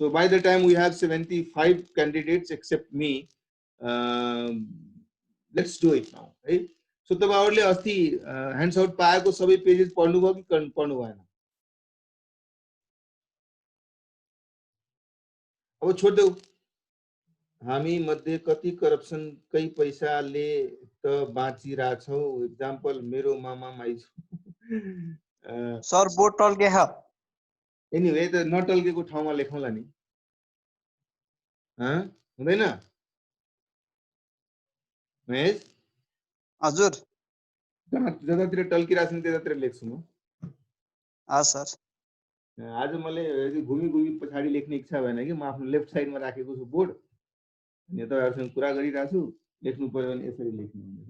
So by the time we have 75 candidates except me, let's do it now, right? So तपाईहरुले अस्ति hands out पाएको सबै pages पढ्नुभयो कि पढ्नु भएन? अब छोड्देऊ। हामी मध्ये कति करप्सन कै पैसाले त बाँचिराछौ? एक्जाम्पल मेरो मामा माइजू। सर बोर्ड टल्के छ। एनीवे त नटल्केको ठाउँमा लेखौँला नि। हुँदैन? महेश? हजुर। जतातिर टल्किरहेको छ त्यतातिर लेख्छु म। सर। आज मैले घुमी घुमी पछाडि लेख्ने इच्छा भएन कि म आफ्नो लेफ्ट साइडमा राखेको छु बोर्ड। अनि तपाईहरुसँग कुरा गरिरहेको छु, लेख्नु पर्यो भने यसरी लेख्नु हुन्छ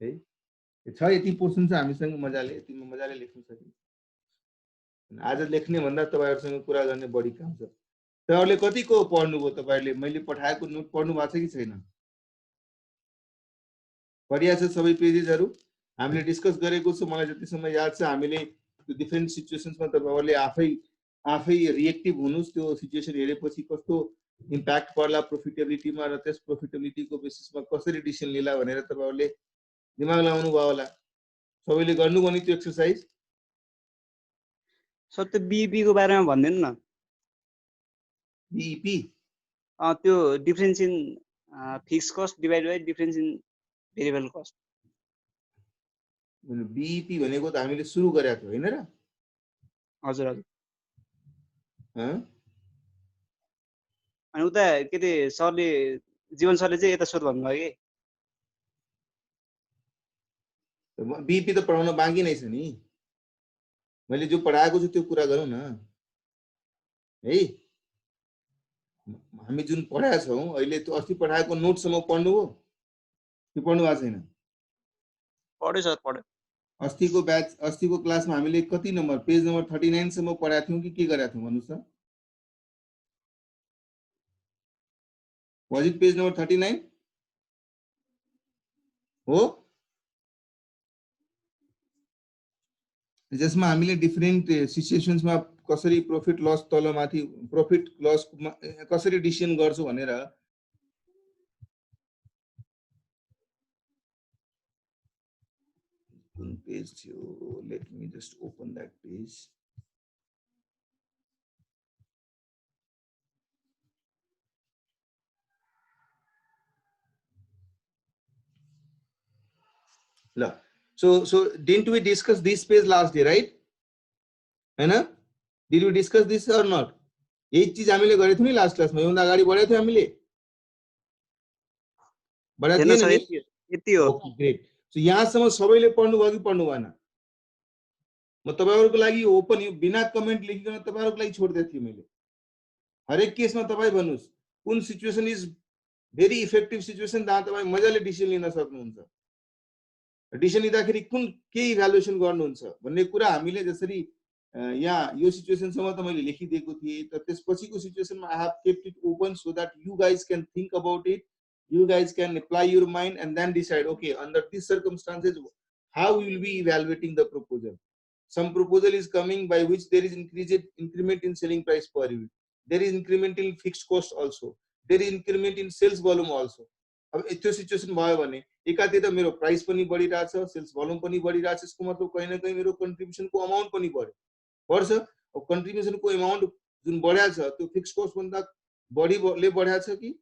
है। छ यति पोर्सन छ हामीसँग मजाले, यतिमा मजाले लेख्न सकिन्छ। आज लेख्ने भन्दा तपाईहरुसँग कुरा गर्ने बढी काम छ। तपाईहरुले कतिको पढ्नुभयो? तपाईहरुले मैले पठाएको नोट पढ्नु भएको छ कि छैन? पढिया छ सबै पेजेसहरु? हामीले डिस्कस गरेको छ, मलाई जतिसम्म याद छ हामीले त्यो डिफरेन्ट सिचुएसन्समा तपाईहरुले आफै रिएक्टिभ हुनुस्, त्यो सिचुएसन हेरेपछि कस्तो इम्प्याक्ट पर्ला प्रॉफिटेबिलिटीमा र त्यस प्रॉफिटेबिलिटीको बेसिसमा कसरी डिसिजन लिला भनेर तपाईहरुले दिमाग लगाउनु भयो होला। सबैले गर्नुभयो नि त्यो एक्सरसाइज? सर त्यो बीईपी को बारेमा भन्दिनु न। बीईपी? त्यो difference in fix cost divide by difference in variable cost. BEP भनेको त हामीले सुरु गरेका थियौ हैन र? हजुर हजुर। अनि उता के ते सरले जीवन सरले चाहिँ यता सोध भन्नुभयो कि बीईपी त पढाउन बाँकी नै छ नि। मैले जो पढाएको छु त्यो कुरा गरौँ न है। हामी जुन पढाएका छौं अहिले त्यो अस्ति पढाएको नोटसम्म पढ्नुभयो कि पढ्नु भएको छैन? पढ्यो सर पढ्यो। अस्तिको ब्याच अस्तिको क्लासमा हामीले कति नम्बर पेज नम्बर 39 सम्म पढाएको थियौं कि के गरेका थियौं भन्नुस् त? Was it page number 39? हो? जसमा हामीले डिफरेन्ट सिचुएसन्समा कसरी प्रॉफिट लस तलमाथि प्रॉफिट लस कसरी डिसिजन गर्छौ भनेर कुन पेज थियो? Let me just open that page. ल so didn't we discuss this page last day, right? है ना? Did we discuss this or not? यही चीज हामीले गरेको थियौ नि लास्ट क्लासमा। यो भन्दा अगाडि बढेको थियो हामीले? बढेको थिएन नि? यति हो। Okay great. सो यहाँसम्म सबैले पढ्नु भयो कि पढ्नु भएन? म तपाईहरुको लागि ओपन, यो बिना कमेन्ट लेखिकन तपाईहरुको लागि छोड्दै थिए मैले। हरेक केसमा तपाई भन्नुस् कुन situation is very effective situation जहाँ तपाई मजाले डिसिजन लिन सक्नुहुन्छ। डिसिजन लिँदाखेरि कुन के इभ्यालुएसन गर्नुहुन्छ भन्ने कुरा हामीले जसरी यहाँ यो सिचुएसनसम्म त मैले लेखिदिएको थिएँ, त त्यसपछिको सिचुएसनमा I have kept it open so that you guys can think about it, you guys can apply your mind and then decide, okay, under these circumstances how we will be evaluating the proposal. Some proposal is coming by which there is increment in selling price per unit, there is increment in fixed cost also, there is increment in sales volume also. अब त्यो situation भयो भने एकातिर मेरो price पनि बढिरहेछ, sales volume पनि बढिरहेछ, यसको मतलब कहीं न कहीं मेरो कन्ट्रिब्युसनको अमाउन्ट पनि बढ्छ। अब कन्ट्रिब्युसनको अमाउन्ट जुन बढ्या छ त्यो फिक्स कोस्ट भन्दा बढीले बढ्या छ कि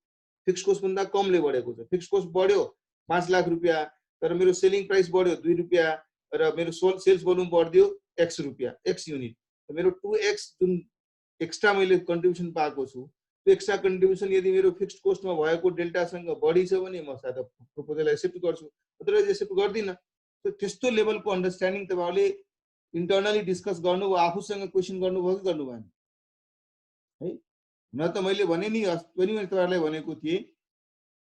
फिक्स कोस्ट भन्दा कमले बढेको छ? फिक्स कोस्ट बढ्यो 5 लाख रुपैयाँ तर मेरो सेलिङ प्राइस बढ्यो 2 रुपैयाँ र मेरो सेल्स भोल्युम बढ्यो x रुपैयाँ x युनिट, त मेरो 2x जुन एक्स्ट्रा मैले कन्ट्रिब्युसन पाएको छु त्यो एक्स्ट्रा कन्ट्रिब्युसन यदि मेरो फिक्स्ड कोस्टमा भएको डेल्टासँग बढी छ भने म सायद प्रपोजल एक्सेप्ट गर्छु, अथवा एक्सेप्ट गर्दिन। त्यस्तो लेभलको अन्डरस्ट्यान्डिङ तपाईहरुले इन्टरनली डिस्कस गर्नु वा आफूसँग क्वेशन गर्नुभयो कि गर्नु भएन है? न त मैले भने नि पनि मैले तपाईहरुलाई भनेको थिए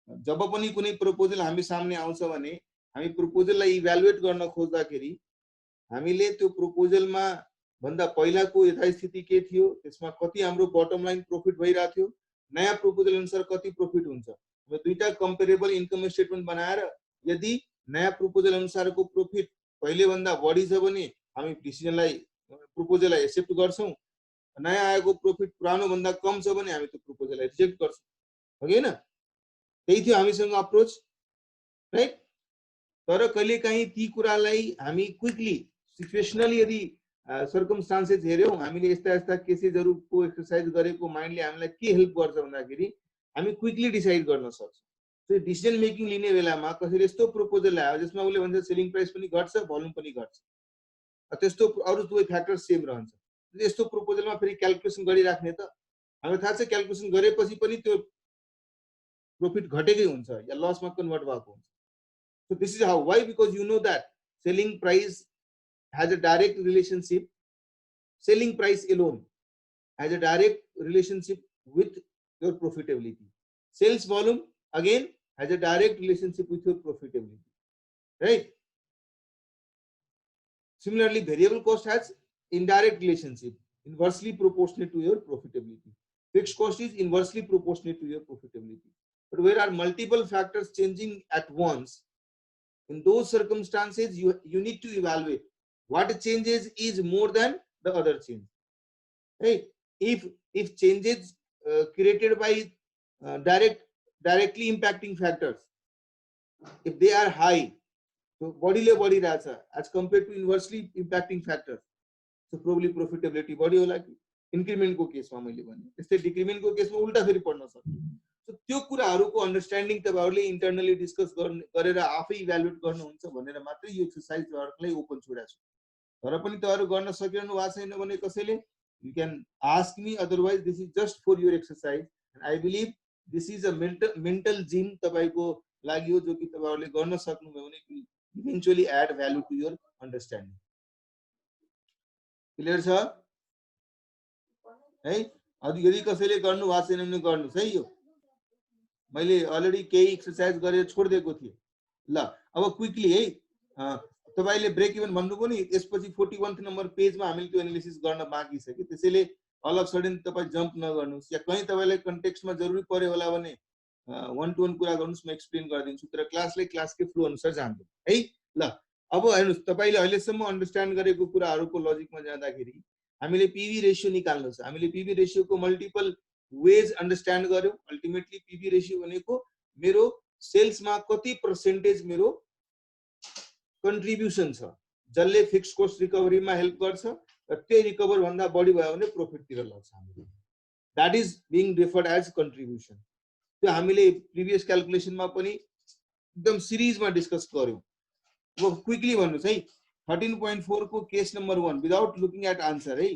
जब पनि कुनै प्रपोजल हामी सामने आउँछ भने हामी प्रपोजललाई इभ्यालुएट गर्न खोज्दाखेरि हामीले त्यो प्रपोजलमा भन्दा पहिलाको यथास्थिति के थियो, त्यसमा कति हाम्रो बटम लाइन प्रॉफिट भइरा थियो, नयाँ प्रपोजल अनुसार कति प्रॉफिट हुन्छ, म दुईटा कम्पेरेबल इन्कम स्टेटमेन्ट बनाएर यदि नयाँ प्रपोजल अनुसारको प्रॉफिट पहिले भन्दा बढी छ भने हामी डिसिजनलाई प्रपोजललाई एक्सेप्ट गर्छौं, नयाँ आएको प्रॉफिट पुरानो भन्दा कम छ भने हामी त्यो प्रपोजललाई रिजेक्ट गर्छौँ, हो कि हैन? त्यही थियो हामीसँग अप्रोच, राइट? तर कहिलेकाहीँ ती कुरालाई हामी क्विकली सिचुएसनली यदि सर्कमस्टान्सेस हेर्यौँ, हामीले यस्ता यस्ता केसेसहरुको एक्सरसाइज गरेको माइन्डले हामीलाई के हेल्प गर्छ भन्दाखेरि हामी क्विकली डिसाइड गर्न सक्छौँ। त्यो डिसिजन मेकिङ लिने बेलामा कसैले यस्तो प्रपोजल ल्यायो जसमा उसले भन्छ सेलिङ प्राइस पनि घट्छ, भोल्युम पनि घट्छ, त्यस्तो अरु दुवै फ्याक्टर सेम रहन्छ। यस्तो प्रपोजलमा फेरि क्याल्कुलेसन गरिराख्ने त हामीलाई थाहा छ क्याल्कुलेसन गरेपछि पनि त्यो प्रॉफिट घटेकै हुन्छ या लसमा कन्भर्ट भएको हुन्छ। So this is how, why? Because you know that selling price has a direct relationship, selling price alone has a direct relationship with your profitability. Sales volume again has a direct relationship with your profitability, right? Similarly, variable cost has indirect relationship, inversely proportionate to your profitability. Fixed cost is inversely proportionate to your profitability. But where are multiple factors changing at once, in those circumstances you need to evaluate what changes is more than the other change, right? If changes created by directly impacting factors, if they are high, so body le body racha as compared to inversely impacting factors, so probably profitability body होला कि increment को केसमा मैले भने त्यस्तै decrement को केसमा उल्टा फेरि पर्न सक्छ। सो त्यो कुराहरुको अन्डरस्ट्यान्डिङ तपाईहरुले इन्टरनली डिस्कस गरेर आफै इभ्यालुएट गर्नुहुन्छ भनेर मात्रै यो एक्सरसाइज तपाईहरुलाई ओपन छोडेको छु। तर पनि तपाईहरु गर्न सकिरहनु भएको छैन भने कसैले you can ask me, otherwise this is just for your exercise and I believe this is a mental gym तपाईको लागि हो जो कि तपाईहरुले गर्न सक्नुभयो भने eventually add value to your understanding. Clear छ है? यदि कसैले गर्नु भएको छैन भने गर्नुस् है। यो मैले अलरेडी केही एक्सरसाइज गरेर छोड्दिएको थिए। ल अब क्विकली है, तपाईले ब्रेक इभन भन्नुभयो नि, त्यसपछि 41 नम्बर पेजमा हामीले त्यो एनालिसिस गर्न बाँकी छ कि, त्यसैले अल अफ सडन तपाई जम्प नगर्नुस् या कहीं तपाईलाई कन्टेक्स्टमा जरुरी पर्यो होला भने वन टु वन कुरा गर्नुस्, म एक्सप्लेन गरिदिन्छु, तर क्लासकै फ्लो अनुसार जान्छु है। ल अब हेर्नुस्, तपाईले अहिलेसम्म अन्डरस्ट्यान्ड गरेको कुराहरुको लजिकमा जाँदाखेरि हामीले पीवी रेशियो निकाल्नु छ। हामीले पीवी रेशियोको मल्टिपल वेज अन्डरस्ट्यान्ड गर्यौं। अल्टिमेटली पीवी रेशियो भनेको मेरो सेल्समा कति पर्सेन्टेज मेरो कन्ट्रिब्युसन छ, जसले फिक्स्ड कस्ट रिकभरीमा हेल्प गर्छ र त्यो रिकभर भन्दा बढी भयो भने प्रॉफिटतिर लग्छ हामीले। That is being referred as contribution. त्यो हामीले प्रिभियस क्याल्कुलेसनमा पनि एकदम सिरिजमा डिस्कस गर्यौं। अब क्विकली भन्नुस् है, 13.4 को case number 1 without looking at answer है,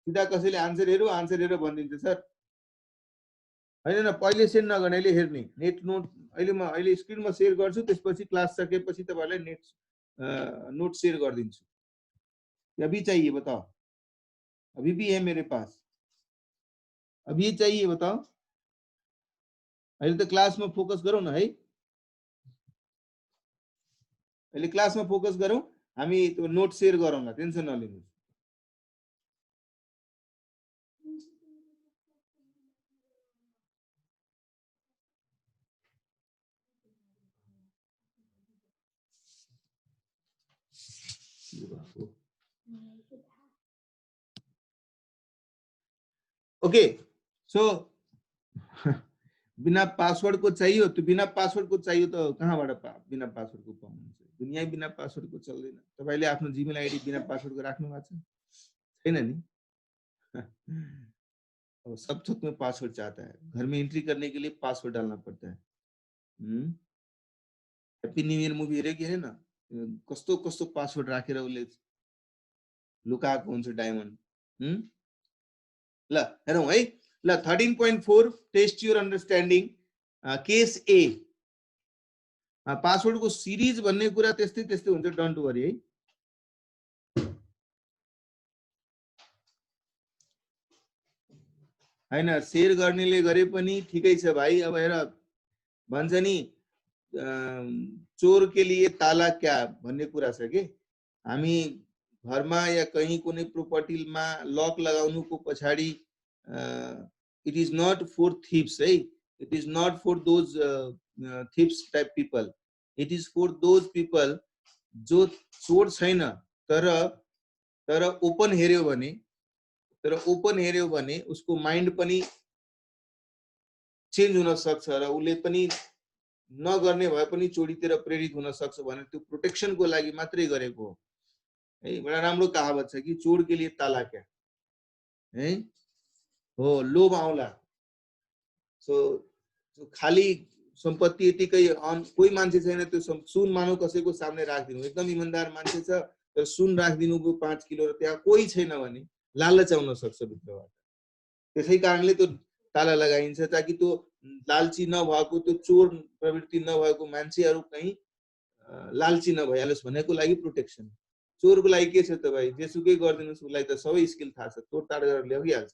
सिधा कसैले आन्सर हेरेर भनिदिन्छ सर हैन न, पहिले सेन्ड नगर्ने, अहिले हेर्ने नेट नोट अहिले स्क्रिनमा शेयर गर्छु, त्यसपछि क्लास सकेपछि तपाईहरुलाई नोट शेयर गरिदिन्छु। अभी चाहिए बताओ? अभी भी है मेरे पास, अभी चाहिए बताओ? अहिले त क्लासमा फोकस गरौँ न है, अहिले क्लासमा फोकस गरौँ, हामी त्यो नोट शेयर गरौँ न, टेन्सन नलिनुहोस्। ओके, सो बिना पासवर्ड को चाहिए, तो बिना पासवर्ड को चाहिए तो कहाँबाट बिना पासवर्ड को पाउनुहुन्छ? दुनिया बिना पासवर्ड को चल्दैन। तपाईले आफ्नो जीमेल आईडी बिना पासवर्ड को राख्नु भएको छैन नि? अब सब थोक में पासवर्ड चाहता है, घर में एंट्री करने के लिए पासवर्ड डालना पड़ता है। हैप्पी न्यू ईयर मुभी हेरे कि हैन? कस्तो कस्तो पासवर्ड राखेर उले लुकाएको हुन्छ डायमन्ड। ल हेरौं है। ल 13.4 test your understanding case A. Password को सिरिज भन्ने कुरा त्यस्तै त्यस्तै हुन्छ, डोन्ट वरी है। हैन शेयर गर्नेले गरे पनि ठिकै छ भाइ। अब हेर भन्छ नि चोर के लिए ताला क्या भन्ने कुरा छ के। हामी घरमा या कहीं कुनै प्रोपर्टीमा लक लगाउनुको पछाडी it is not for thieves, right? It is not for those thieves type people. It is for those people जो चोर छैन तर ओपन हेर्यो भने तर ओपन हेर्यो भने उसको माइन्ड पनि चेन्ज हुन सक्छ र उसले पनि नगर्ने भए पनि चोरीतिर प्रेरित हुन सक्छ भने त्यो प्रोटेक्सनको लागि मात्रै गरेको हो है। बडा राम्रो कहावत छ कि चोर के लिए ताला क्या है हो लोभ आउला। सो खाली सम्पत्ति यतिकै कोही मान्छे छैन त्यो सुन मानौ कसैको सामने राखिदिनु, एकदम इमानदार मान्छे छ तर सुन राखिदिनुको 5 किलो र त्यहाँ कोही छैन भने लालच आउन सक्छ भित्रबाट। त्यसै कारणले त्यो ताला लगाइन्छ ताकि त्यो लालची नभएको त्यो चोर प्रवृत्ति नभएको मान्छेहरू कहीँ लालची नभइहालोस् भनेको लागि प्रोटेक्सन। चोरको लागि के छ त भाइ, जेसुकै गरिदिनुहोस् उसलाई त सबै स्किल थाहा छ, तोडताड गरेर ल्याइहाल्छ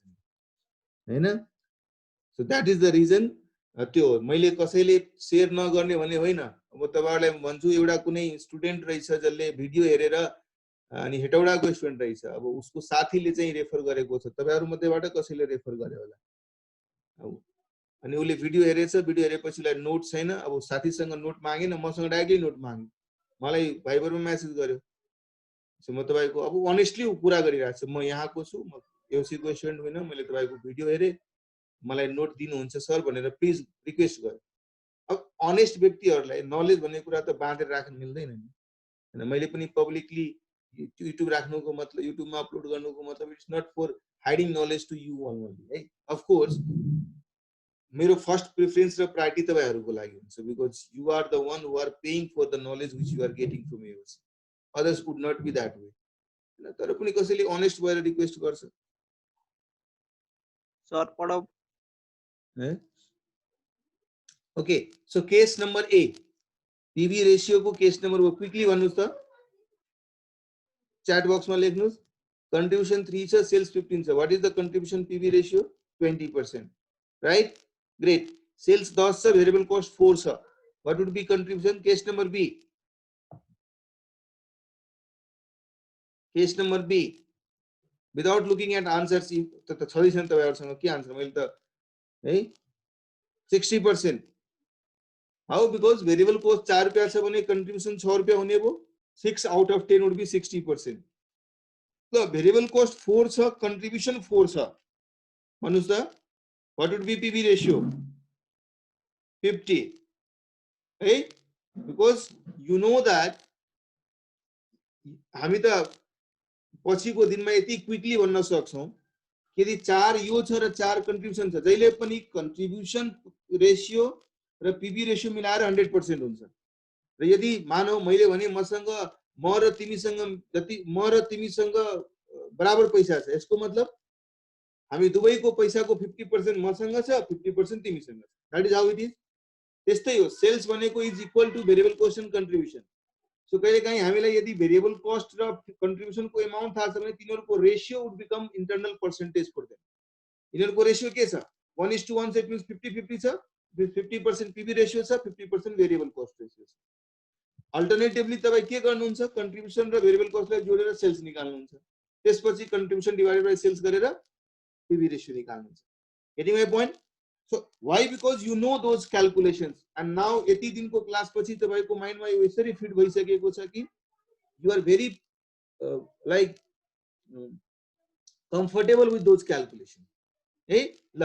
हैन। So that is the reason. त्यो मैले कसैले शेयर नगर्ने भने होइन। अब तपाईहरुलाई भन्छु एउटा कुनै स्टुडेन्ट रहेछ जसले भिडियो हेरेर अनि हेटौडाको स्टुडेन्ट रहेछ, अब उसको साथीले चाहिँ रेफर गरेको छ, तपाईहरु मध्येबाट कसैले रेफर गरे होला। अनि उसले भिडियो हेरेछ, भिडियो हेरेपछि उसलाई नोट छैन, अब साथीसँग नोट मागेन, मसँग डाइरेक्टली नोट माग्यो, मलाई भाइबरमा मेसेज गर्यो। सो म तपाईको अब अनेस्टली कुरा गरिरहेको छु, म यहाँको छु, म एओसीको स्टुडेन्ट होइन, मैले तपाईको भिडियो हेरे, मलाई नोट दिनुहुन्छ सर भनेर प्लिज रिक्वेस्ट गर्यो। अब अनेस्ट व्यक्तिहरूलाई नलेज भन्ने कुरा त बाँधेर राख्न मिल्दैन नि हैन। मैले पनि पब्लिकली युट्युब राख्नुको मतलब, युट्युबमा अपलोड गर्नुको मतलब it's not for hiding knowledge to you only है। अफ कोर्स मेरो फर्स्ट प्रेफरेन्स र प्रायोरिटी तपाईहरुको लागि हुन्छ, because you are the one who are paying for the knowledge which you are getting from AOC. Others would not be that way. तर पनि कसैले honest भएर रिक्वेस्ट गर्छ सर पढाउ है। Okay, so case number A, PV ratio को case number वो quickly भन्नुस् त, chat box में लेख्नुस्। कंट्रीब्यूशन 3 छ, सेल्स 15 छ, what is the contribution PV ratio? 20%, right? Great. Sales 10 छ, वेरिएबल कॉस्ट 4 छ, what would be contribution? Case number B, case number B, without looking at answers त छँदै छैन तपाईहरुसँग, के आन्सर मैले त है 60%। हाउ? बिकज वेरिएबल कॉस्ट 4 रुपैयाँ छ भने कंट्रीब्यूशन 6 रुपैयाँ हुने भो, 6 आउट अफ 10 वुड बी 60%। ल वेरिएबल कॉस्ट 4 छ, कंट्रीब्यूशन 4 छ, भन्नुस् त what would be PV ratio? 50 है। बिकज यु नो दैट हामी त पछिको दिनमा यति क्विकली भन्न सक्छौं कि यदि 4 यो छ र 4 कंट्रीब्यूशन छ, जहिले पनि कंट्रीब्यूशन रेशियो र पीवी रेशियो मिलाएर 100% हुन्छ। र यदि मानौ मैले भने मसँग म र तिमीसँग बराबर पैसा छ, यसको मतलब हामी दुवैको पैसाको 50% मसँग छ, 50% तिमीसँग छ। That is how it is. त्यस्तै हो, सेल्स भनेको is equal to variable cost and contribution. So कहिलेकाहीँ हामीलाई यदि भेरिएबल कॉस्ट र कंट्रीब्यूशनको अमाउन्ट थाहा छ भने तिनीहरुको ratio would become internal percentage for them. यिनीहरुको रेशियो के छ? 1:1 इट मिन्स 50-50 छ, 50% पीवी रेशियो छ, 50% भेरिएबल कॉस्ट रेशियो छ। अल्टरनेटिभली तपाई के गर्नुहुन्छ? कंट्रीब्यूशन र भेरिएबल कॉस्टलाई जोडेर सेल्स निकाल्नुहुन्छ, त्यसपछि कंट्रीब्यूशन डिवाइडेड बाइ सेल्स गरेर पीवी रेशियो निकाल्नुहुन्छ। Getting my point? So why? Because you know those calculations, and now यति दिनको क्लास पछि तपाईको माइन्डमा यो यसरी फिट भइसकेको छ कि you are very like comfortable with those calculations है। ल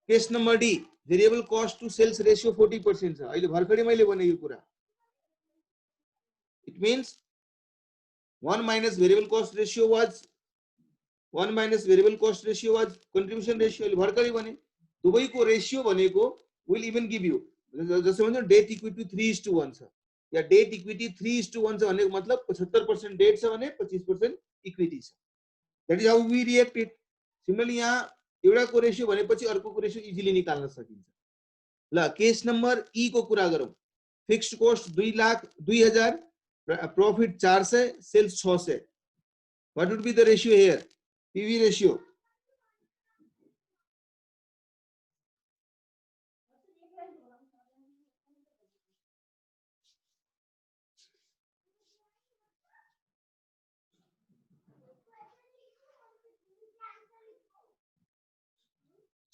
case number D, variable cost to sales ratio 40% छ। अहिले भर्खरै मैले भने यो कुरा, it means 1 minus variable cost ratio was contribution ratio। अहिले भर्खरै भने दुवैको रेशियो भनेको विल इभन गिभ यु, जसो भन्छ डेट इक्विटी 3:1 छ, या डेट इक्विटी 3:1 छ भनेको मतलब 75% डेट छ भने 25% इक्विटी छ। That is how we react it. Similarly यहाँ एउटाको रेशियो भनेपछि अर्कोको रेशियो इजिली निकाल्न सकिन्छ। ल केस नम्बर ई को कुरा गरौँ। Fixed cost 2,00,000, profit 400, sales 600, what would be the ratio here? PV ratio.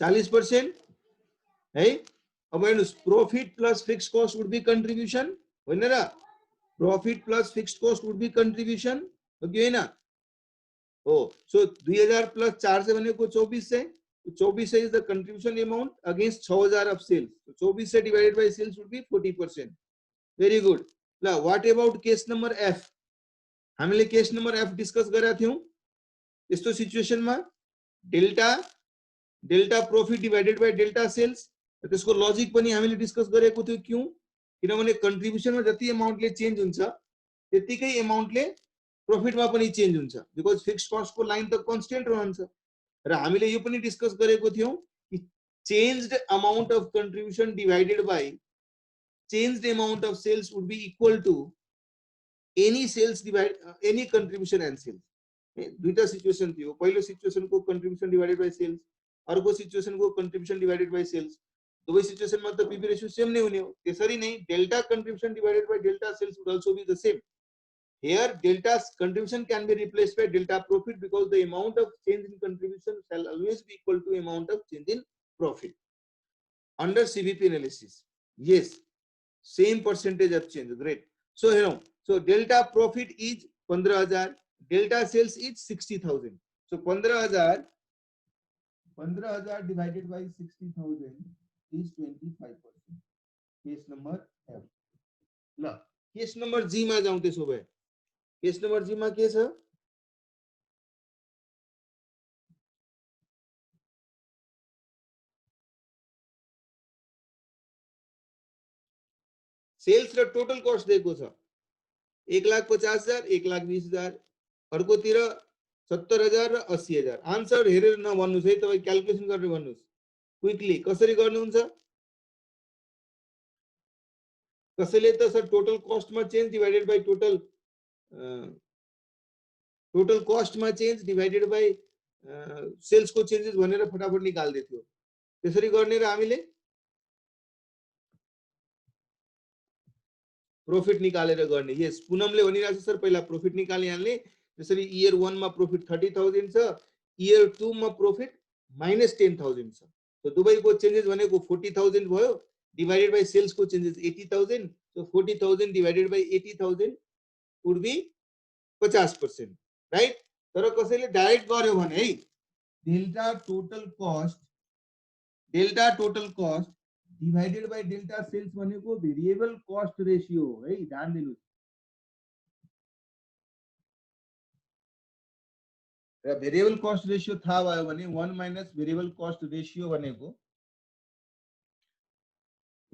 %40 है। अब हेर्नुस्, profit plus fixed cost would be contribution, होइन र? Profit plus fixed cost would be contribution, हो कि होइन? हो सो 2000 प्लस 400 भनेको 2400 2400 is the contribution amount against 6000 of sales. So 2400 divided by sales would be 40%. Very good. Now what about case number F? हामीले case number F discuss गरेका थियौं यस्तो सिचुएसनमा delta profit divided by delta sales त्यसको logic पनि हामीले discuss गरेको थियो क्यों किनभने कन्ट्रिब्युसनमा जति अमाउन्टले चेन्ज हुन्छ त्यतिकै अमाउन्टले प्रॉफिटमा पनि चेन्ज हुन्छ बिकज फिक्स्ड कस्टको लाइन त कन्स्टेन्ट रहन्छ र हामीले यो पनि डिस्कस गरेको थियौं कि changed amount of contribution divided by changed amount of sales would be equal to any sales divide any contribution and sales दुईटा सिचुएसन थियो पहिलो सिचुएसनको कन्ट्रिब्युसन डिवाइडेड बाइ सेल्स अर्को सिचुएसनको कन्ट्रिब्युसन डिवाइडेड बाइ सेल्स दुवै सिचुएसनमा त पीवी रेशियो सेम नै हुने हो त्यसरी नै delta contribution divided by delta sales would also be the same here delta's contribution can be replaced by delta profit because the amount of change in contribution shall always be equal to amount of change in profit under CVP analysis. Yes, same percentage of change. Great. So you know, so delta profit is 15000, delta sales is 60000. So 15000 divided by 60000 is 25%. Case number F. ल case number जी मा जाउँ त्यसो भए case number जी मा के छ sales र total cost दिएको छ 1,50,000 1,20,000 अर्कोतिर 70,000 र 80,000 आन्सर हेरेर नभन्नुस् है तपाई क्याल्कुलेसन गरेर भन्नुस् क्विकली कसरी गर्नुहुन्छ कसैले त sir total कस्टमा change divided by total कस्टमा change divided by sales को चेन्जेस भनेर फटाफट निकाल्दै थियो त्यसरी गर्ने र हामीले प्रॉफिट निकालेर गर्ने यस पुनमले भनिरहेको छ सर पहिला प्रॉफिट निकालिहाल्ने त्यसरी इयर 1 मा प्रॉफिट 30,000 छ इयर 2 मा प्रॉफिट -10,000 छ तो दुबईको चेन्जेस भनेको 40,000 भयो डिवाइडेड बाइ सेल्स को changes 80,000 so 40,000 divided by 80,000 would be 50% right तर कसैले डाइरेक्ट गर्यो भने है delta total cost divided by delta sales भनेको भेरिएबल कस्ट रेशियो हो है ध्यान दिनुस् र भेरिएबल कस्ट रेशियो थाहा भयो भने 1 माइनस भेरिएबल कस्ट रेशियो भनेको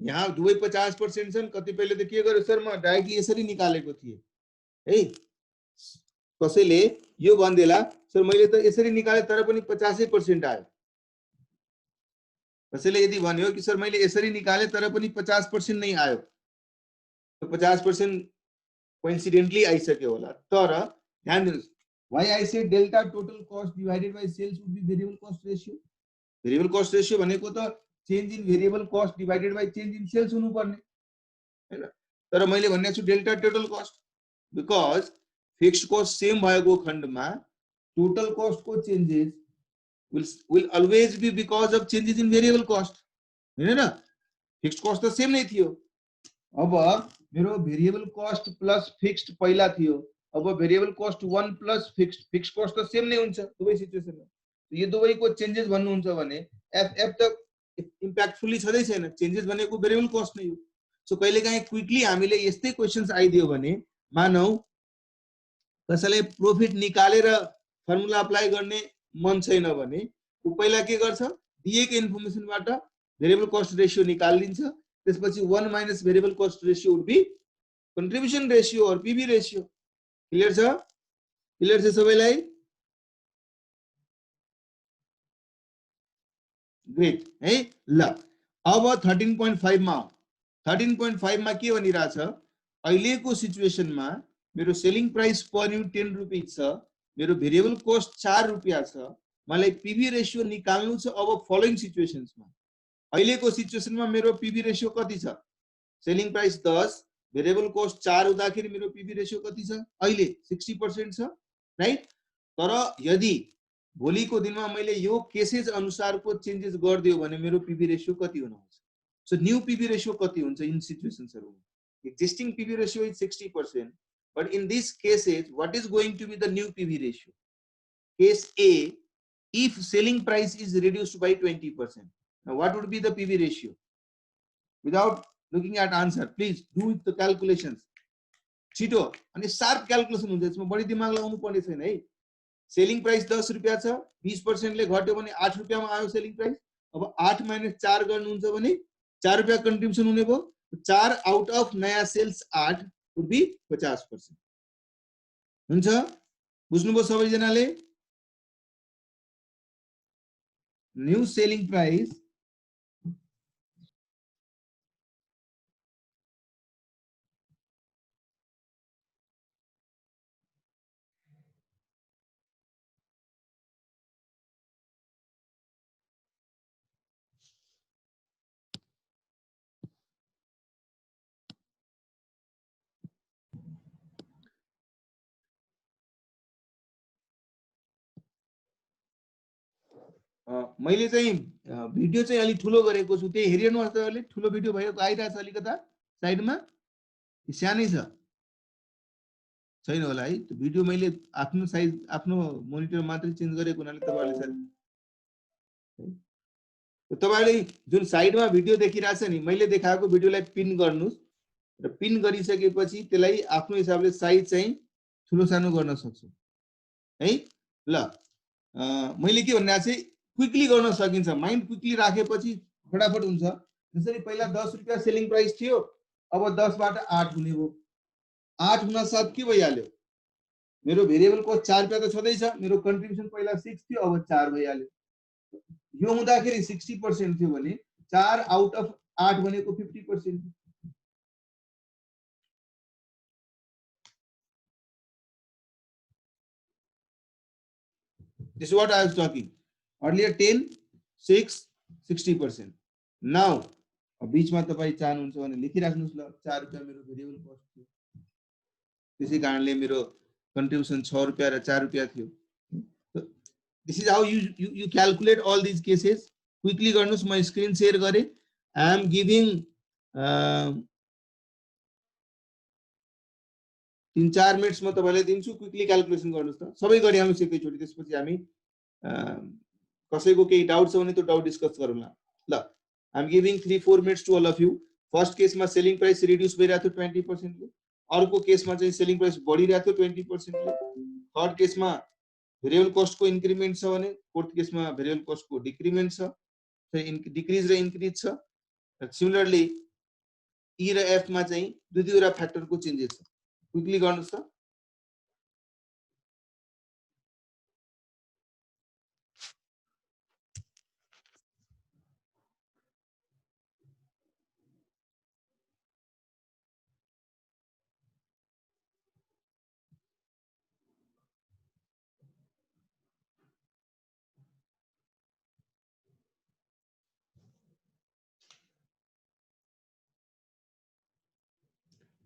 यहाँ दुवै 50% छन् कतिपयले त के गर्यो सर म डाइरेक्टली यसरी निकालेको थिए है कसैले यो भन्देला सर मैले त यसरी निकाले तर पनि 50% आयो कसैले यदि भन्यो कि सर मैले यसरी निकाले तर पनि 50% नै आयो 50% कोइन्सिडेन्टली आइसक्यो होला तर ध्यान दिनुस् why I say delta total cost divided by sales would be variable cost ratio variable cost ratio भनेको त change in variable cost divided by change in sales हुनु पर्ने हैन तर मैले भन्ने छु delta total cost because fixed cost same भएको खण्डमा टोटल कस्ट को changes will always be because of changes in variable cost हैन र फिक्स्ड कस्ट त सेम नै थियो अब मेरो भेरिएबल कस्ट प्लस फिक्स्ड पहिला थियो अब variable cost 1 plus fixed cost त सेम नै हुन्छ दुवै सिचुएसनमा यो दुवैको चेन्जेस भन्नुहुन्छ भने एफ त इम्प्याक्टफुली छदै छैन चेन्जेस भनेको भेरिएबल कस्ट नै हो सो कहिलेकाहीँ क्विकली हामीले यस्तै क्वेशन्स आइदियो भने मानौ कसैले प्रॉफिट निकालेर फर्मुला अप्लाई गर्ने मन छैन भने उ पहिला के गर्छ दिएको इन्फर्मेसनबाट भेरिएबल कस्ट रेशियो निकाल्दिन्छ त्यसपछि 1 minus variable cost ratio would be contribution ratio और पीवी रेशियो क्लियर छ सबैलाई ग्रेट है ल अब 13.5 मा 13.5 मा के भनिरहेछ अहिलेको सिचुएसनमा मेरो सेलिङ प्राइस पर युनिट 10 रुपैयाँ छ मेरो भेरिएबल कस्ट 4 रुपैयाँ छ मलाई पीवी रेशियो निकाल्नु छ अब फलोइङ सिचुएसन्समा अहिलेको सिचुएसनमा मेरो पीवी रेशियो कति छ सेलिङ प्राइस 10 भेरिएबल कस्ट 4 हुँदाखेरि मेरो पीवी रेशियो कति छ अहिले 60% छ राइट तर यदि भोलिको दिनमा मैले यो केसेस अनुसारको चेन्जेस गर्दियो भने मेरो पीवी रेशियो कति हुनुहुन्छ सो न्यू पीवी रेशियो कति हुन्छ इन सिचुएसन्सहरुमा existing PV ratio is 60% but in these cases what is going to be the new PV ratio case A, if selling price is reduced by 20%. Now what would be the PV ratio? Without looking at answer, please do with the calculations. छिटो अनि sharp calculation हुन्छ, यसमा बढी दिमाग लगाउनु पर्ने छैन है। सेलिङ प्राइस 10 रुपैयाँ छ, 20% ले घट्यो भने 8 रुपैयाँमा आयो सेलिङ प्राइस। अब 8 - 4 गर्नुहुन्छ भने 4 रुपैयाँ कन्ट्रिब्युसन हुने भयो। 4 आउट अफ नयाँ सेल्स 8 वुड बी 50%। हुन्छ, बुझ्नुभयो सबैजनाले? न्यू सेलिङ प्राइस मैले चाहिँ भिडियो चाहिँ अलि ठुलो गरेको छु, त्यही हेरिनुस् त। अलि ठुलो भिडियो भएको आइरहेछ अलिकता साइडमा, सानै छ छैन होला है। त्यो भिडियो मैले आफ्नो साइज आफ्नो मोनिटर मात्रै चेन्ज गरेको हुनाले तपाईहरुले सायद तपाईहरुले जुन साइडमा भिडियो देखिरहेछ नि, मैले देखाएको भिडियोलाई पिन गर्नुस् र पिन गरिसकेपछि त्यसलाई आफ्नो हिसाबले साइज चाहिँ ठुलो सानो गर्न सक्छु है। ल मैले के भन्ने चाहिँ क्विकली गर्न सकिन्छ, माइन्ड क्विकली राखेपछि फटाफट हुन्छ। जसरी पहिला 10 रुपैयाँ सेलिङ प्राइस थियो, अब 10 बाट 8 हुने भयो। 8 हुन साथ के भइहाल्यो, मेरो भेरिएबल कस्ट 4 रुपैयाँ त छँदै छ, मेरो कन्ट्रिब्युसन पहिला 6 थियो, अब 4 भइहाल्यो। यो हुँदाखेरि 60% थियो भने 4 आउट अफ 8 भनेको 50%। This is what I was talking earlier. 10, 6, 60%. Now बीचमा तपाई चाहनुहुन्छ भने लेखिराख्नुस् ल। 4 रुपैयाँ मेरो भेरिएबल कस्ट थियो, त्यसै कारणले मेरो कन्ट्रिब्युसन 6 रुपैयाँ र 4 रुपैयाँ थियो। This is how you calculate all these cases. Quickly गर्नुस्, म स्क्रिन शेयर गरे। I am giving 3-4 मिनट्स म तपाईलाई दिन्छु, क्विकली क्याल्कुलेसन गर्नुस् त। सबै गरि हाल्नुस् एकैचोटी, त्यसपछि हामी कसैको केही डाउट छ भने त्यो डाउट डिस्कस गरौँला। ल, I am giving 3-4 minutes to all of you. First केसमा सेलिङ प्राइस रिड्युस भइरहेको थियो 20% ले, अर्को केसमा चाहिँ सेलिङ प्राइस बढिरहेको थियो 20% ले, थर्ड केसमा भेरिएबल कस्ट को इन्क्रिमेन्ट छ भने फोर्थ केसमा भेरिएबल कस्ट को डिक्रिमेन्ट छ, डिक्रिज र इन्क्रिज छ। सिमिलरली ई र एफ मा चाहिँ दुई दुईवटा फ्याक्टर को चेन्जेस छ। क्विकली गर्नुस् त।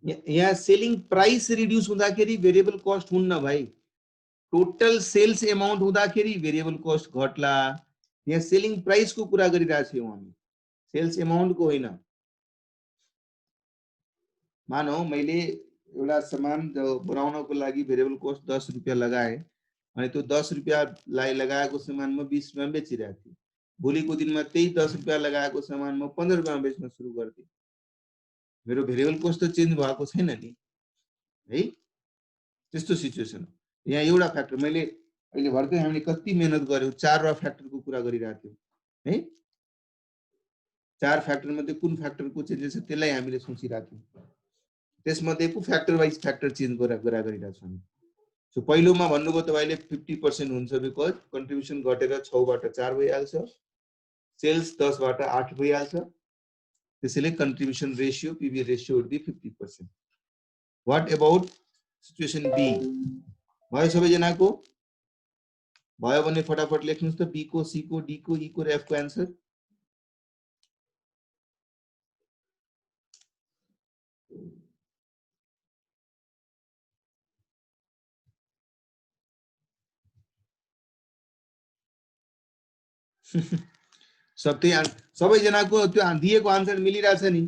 यहाँ सेलिङ प्राइस रिड्युस हुँदाखेरि भेरिएबल कस्ट हुन्न भाइ, टोटल सेल्स एमाउन्ट हुँदाखेरि भेरिएबल कस्ट घट्ला। यहाँ सेलिङ प्राइस को कुरा गरिरहेको छौं हामी, सेल्स एमाउन्ट को होइन। मानौ मैले एउटा सामान बनाउनको लागि भेरिएबल कस्ट 10 रुपैयाँ लगाए, अनि त्यो 10 रुपैयाँलाई लगाएको सामान म 20 रुपैयाँमा बेचिरहेको थिएँ। भोलिको दिनमा त्यही 10 रुपैयाँ लगाएको सामान म 15 रुपैयाँमा बेच्न सुरु गर्थे। मेरो भेरिएबल कस्ट त चेन्ज भएको छैन नि है। त्यस्तो सिचुएसन हो। यहाँ एउटा फ्याक्टर मैले अहिले भर्खर हामीले कति मेहनत गर्यौं, 4 वटा फ्याक्टर को कुरा गरिरहेको थियौं है। 4 फ्याक्टर मध्ये कुन फ्याक्टर को चेन्जेस छ त्यसलाई हामीले सोचिरहेको थियौं, त्यसमध्येको फ्याक्टर वाइज फ्याक्टर चेन्ज गरिरहेको छौं हामी। सो पहिलोमा भन्नुभयो तपाईले 50% हुन्छ, बिकज कन्ट्रिब्युसन घटेर 6 बाट 4 भइहाल्छ, सेल्स 10 बाट 8 भइहाल्छ, त्यसैले contribution ratio PV ratio would be 50%। What about situation B? भयो सबैजनाको? भयो भने फटाफट लेख्नुस् त। बी को, सी को, डी को, ई को र एफ को आन्सर। सबैजनाको त्यो दिएको आन्सर मिलिरहेछ नि?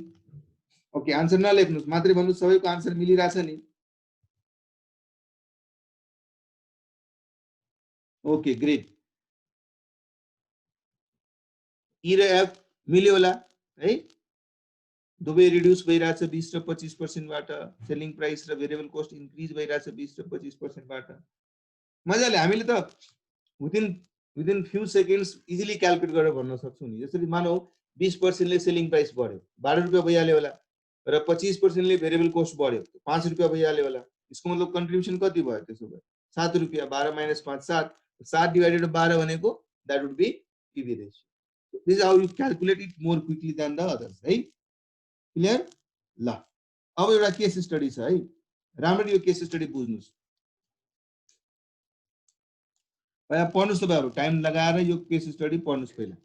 ओके, आन्सर नलेख्नुस्, मात्रै भन्नुस् सबैको आन्सर मिलिरहेछ नि? ओके ग्रेट ई र एफ मिल्यो होला है दुवै रिड्युस भइरहेछ 20 र 25% बाट सेलिङ प्राइस र भेरिएबल कस्ट इन्क्रिज भइरहेछ 20 र 25% बाट मजाले हामीले त within few seconds easily calculate गरेर भन्न सक्छौँ नि जसरी मानौ 20% ले सेलिङ प्राइस बढ्यो 12 रुपियाँ भइहाल्यो होला र 25% ले भेरिएबल कस्ट बढ्यो 5 रुपियाँ भइहाल्यो होला यसको मतलब कन्ट्रिब्युसन कति भयो त्यसो भए 7 रुपियाँ 12 माइनस 5 7 7 डिवाइडेड 12 भनेको that would be PV ratio this is how you calculate it more quickly than the others है क्लियर ल अब एउटा केस स्टडी छ है राम्ररी यो केस स्टडी बुझ्नुस् यहाँ पढ्नुस् तपाईहरु टाइम लगाएर यो केस स्टडी पढ्नुस् पहिला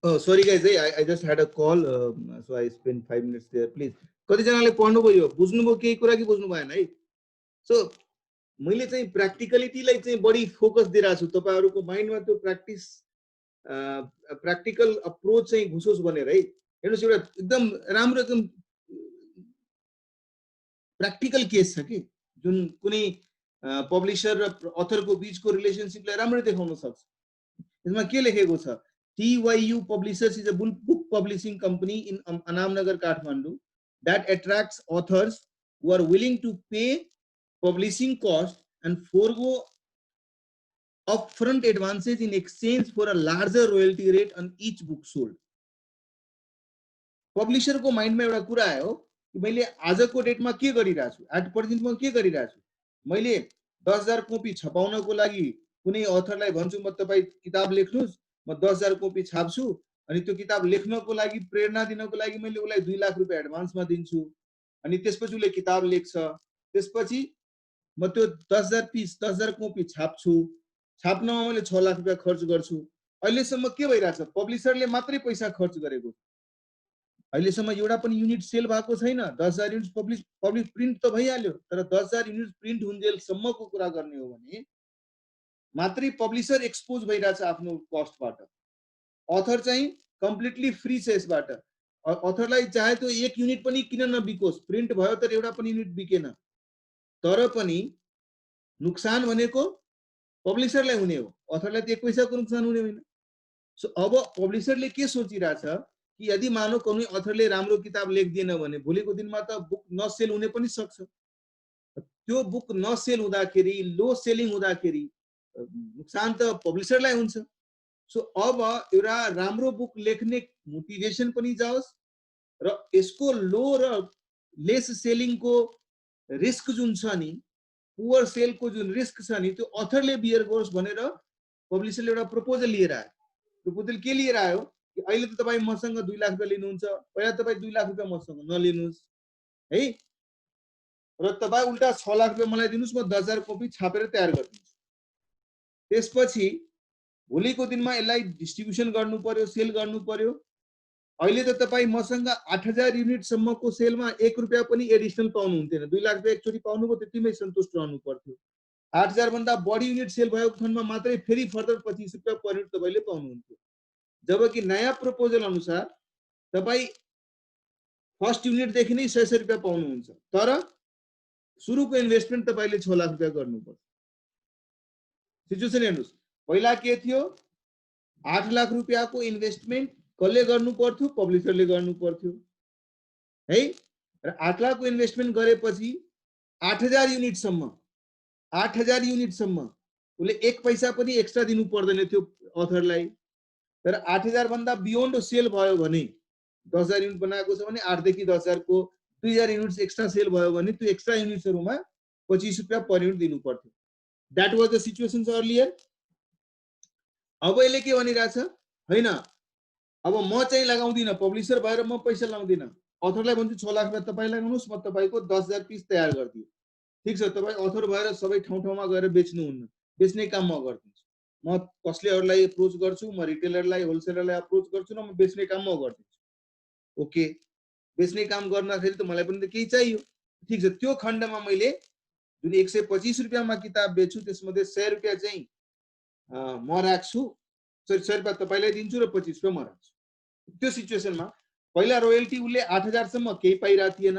Oh, sorry guys, I just had a call, so I spent 5 minutes there. Please. कतिजनाले पढ्नुभयो, बुझ्नुभयो केही कुरा कि बुझ्नु भएन है? सो मैले चाहिँ प्र्याक्टिकलिटीलाई चाहिँ बढी फोकस दिइरहेको छु, तपाईहरुको माइन्डमा त्यो प्र्याक्टिकल अप्रोच चाहिँ घुसोस् भनेर है। हेर्नुस्, एउटा एकदम राम्रो एकदम प्र्याक्टिकल केस छ कि जुन कुनै पब्लिशर र अथरको बीचको रिलेसनशिपलाई राम्ररी देखाउन सक्छ। यसमा के लेखेको छ? TYU Publishers is a book publishing company in Anamnagar, Kathmandu that attracts authors who are willing to pay publishing cost and forego upfront advances in exchange for a larger royalty rate on each book sold. Publisher को माइन्डमा एउटा कुरा आयो कि मैले आजको डेटमा के गरिरहेको छु, एट प्रेजेन्ट म के गरिरहेको छु, मैले 10,000 कपी छपाउनको लागि कुनै अथरलाई भन्छु म तपाई किताब लेख्नुस्, म 10,000 कपी छाप्छु अनि त्यो किताब लेख्नको लागि प्रेरणा दिनको लागि मैले उलाई 2 लाख रुपैयाँ एडभान्समा दिन्छु अनि त्यसपछि उले किताब लेख्छ। त्यसपछि म त्यो 10,000 पीस 10,000 कपी छाप्छु, छाप्नमा मैले 6 लाख रुपैयाँ खर्च गर्छु। अहिलेसम्म के भइराछ? पब्लिशरले मात्रै पैसा खर्च गरेको। अहिलेसम्म एउटा पनि युनिट सेल भएको छैन। 10,000 युनिट्स पब्लिश प्रिन्ट त भइहाल्यो, तर 10,000 युनिट्स प्रिन्ट हुन्जेलसम्मको कुरा गर्ने हो भने मात्रै पब्लिशर एक्सपोज भइराछ आफ्नो कस्टबाट। अथर चाहिँ कम्प्लिटली फ्री छ यसबाट। अथरलाई चाहे त्यो एक युनिट पनि किन नबिकोस्, प्रिन्ट भयो तर एउटा पनि युनिट बिकेन, तर पनि नुकसान भनेको पब्लिशरलाई हुने हो, अथरलाई त एक पैसाको नुकसान हुने होइन। सो अब पब्लिशरले के सोचिराछ कि यदि मानौ कुनै अथरले राम्रो किताब लेख्दिएन भने भोलिको दिनमा त बुक नसेल हुने पनि सक्छ। त्यो बुक नसेल हुँदाखेरि, लो सेलिङ हुँदाखेरि नुकसान त पब्लिशरलाई हुन्छ। सो अब एउटा राम्रो बुक लेख्ने मोटिभेसन पनि जाओस् र यसको लो र लेस सेलिङको रिस्क जुन छ नि, पुअर सेलको जुन रिस्क छ नि, त्यो अथरले बियर गरोस् भनेर पब्लिशरले एउटा प्रपोजल लिएर आयो। प्रपोजल के लिएर आयो कि अहिले त तपाई मसँग 2 लाख रुपैयाँ लिनुहुन्छ, पहिला तपाई 2 लाख रुपैयाँ मसँग नलिनुस् है, र तपाई उल्टा 6 लाख रुपैयाँ मलाई दिनुस्, म 10,000 कपी छापेर तयार गरिदिन्छु। त्यसपछि भोलिको दिनमा यसलाई डिस्ट्रिब्युसन गर्नु पर्यो, सेल गर्नु पर्यो। अहिले त तपाई मसँग 8,000 युनिट सम्मको सेलमा 1 रुपैयाँ पनि एडिशनल पाउनु हुन्थेन। 2 लाख रुपैयाँ एकचोटी पाउनुभयो, त्यतिमै सन्तुष्ट रहनु पर्थ्यो। 8,000 भन्दा बढी युनिट सेल भएको खण्डमा मात्रै फेरि फर्दर 25 रुपैयाँ पर युनिट तपाईले पाउनुहुन्थ्यो। जबकि नयाँ प्रपोजल अनुसार तपाई फर्स्ट युनिट देखि नै 100 रुपैयाँ पाउनुहुन्छ, तर सुरुको इन्भेस्टमेन्ट तपाईले 6 लाख रुपैयाँ गर्नुपर्छ। सिचुएसन हेर्नुस्, पहिला के थियो? 8 लाख रुपैयाँको इन्भेस्टमेन्ट कसले गर्नु पर्थ्यो? पब्लिशरले गर्नु पर्थ्यो है। र 8 लाखको इन्भेस्टमेन्ट गरेपछि 8,000 युनिटसम्म 8,000 युनिटसम्म उले 1 पैसा पनि एक्स्ट्रा दिनु पर्दैन थियो अथरलाई। तर 8,000 भन्दा बियोन्ड सेल भयो भने, 10,000 युनिट बनाएको छ भने 8 देखि 10,000 को 2,000 युनिट्स एक्स्ट्रा सेल भयो भने त्यो एक्स्ट्रा युनिट्सहरुमा 25 रुपैयाँ पर युनिट दिनु पर्थ्यो। That was the situation earlier. अब यसले के भनिरहेछ? हैन, अब म चाहिँ लगाउँदिन, पब्लिशर भएर म पैसा लगाउँदिन, अथरलाई भन्छु 6 लाख रुपैयाँ तपाई लगाउनुस्, म तपाईको 10,000 पीस तयार गर्दिए। ठीक छ, तपाई अथर भएर सबै ठाउँ-ठाउँमा गएर बेच्नुहुन्न, बेच्ने काम म गर्दिन्छु। म कसलेहरुलाई अप्रोच गर्छु, म रिटेलरलाई, होलसेलरलाई अप्रोच गर्छु र म बेच्ने काम म गर्दिन्छु। ओके, बेच्ने काम गर्नखेरि त मलाई पनि त केही चाहियो। ठीक छ, त्यो खण्डमा मैले जुन 125 रुपैयाँमा किताब बेच्छु त्यसमध्ये 100 रुपैयाँ चाहिँ म राख्छु, 100 रुपैयाँ तपाईलाई दिन्छु र 25 रुपैयाँ म राख्छु। त्यो सिचुएसनमा पहिला रोयल्टी उले 8,000 सम्म केही पाइरा थिएन,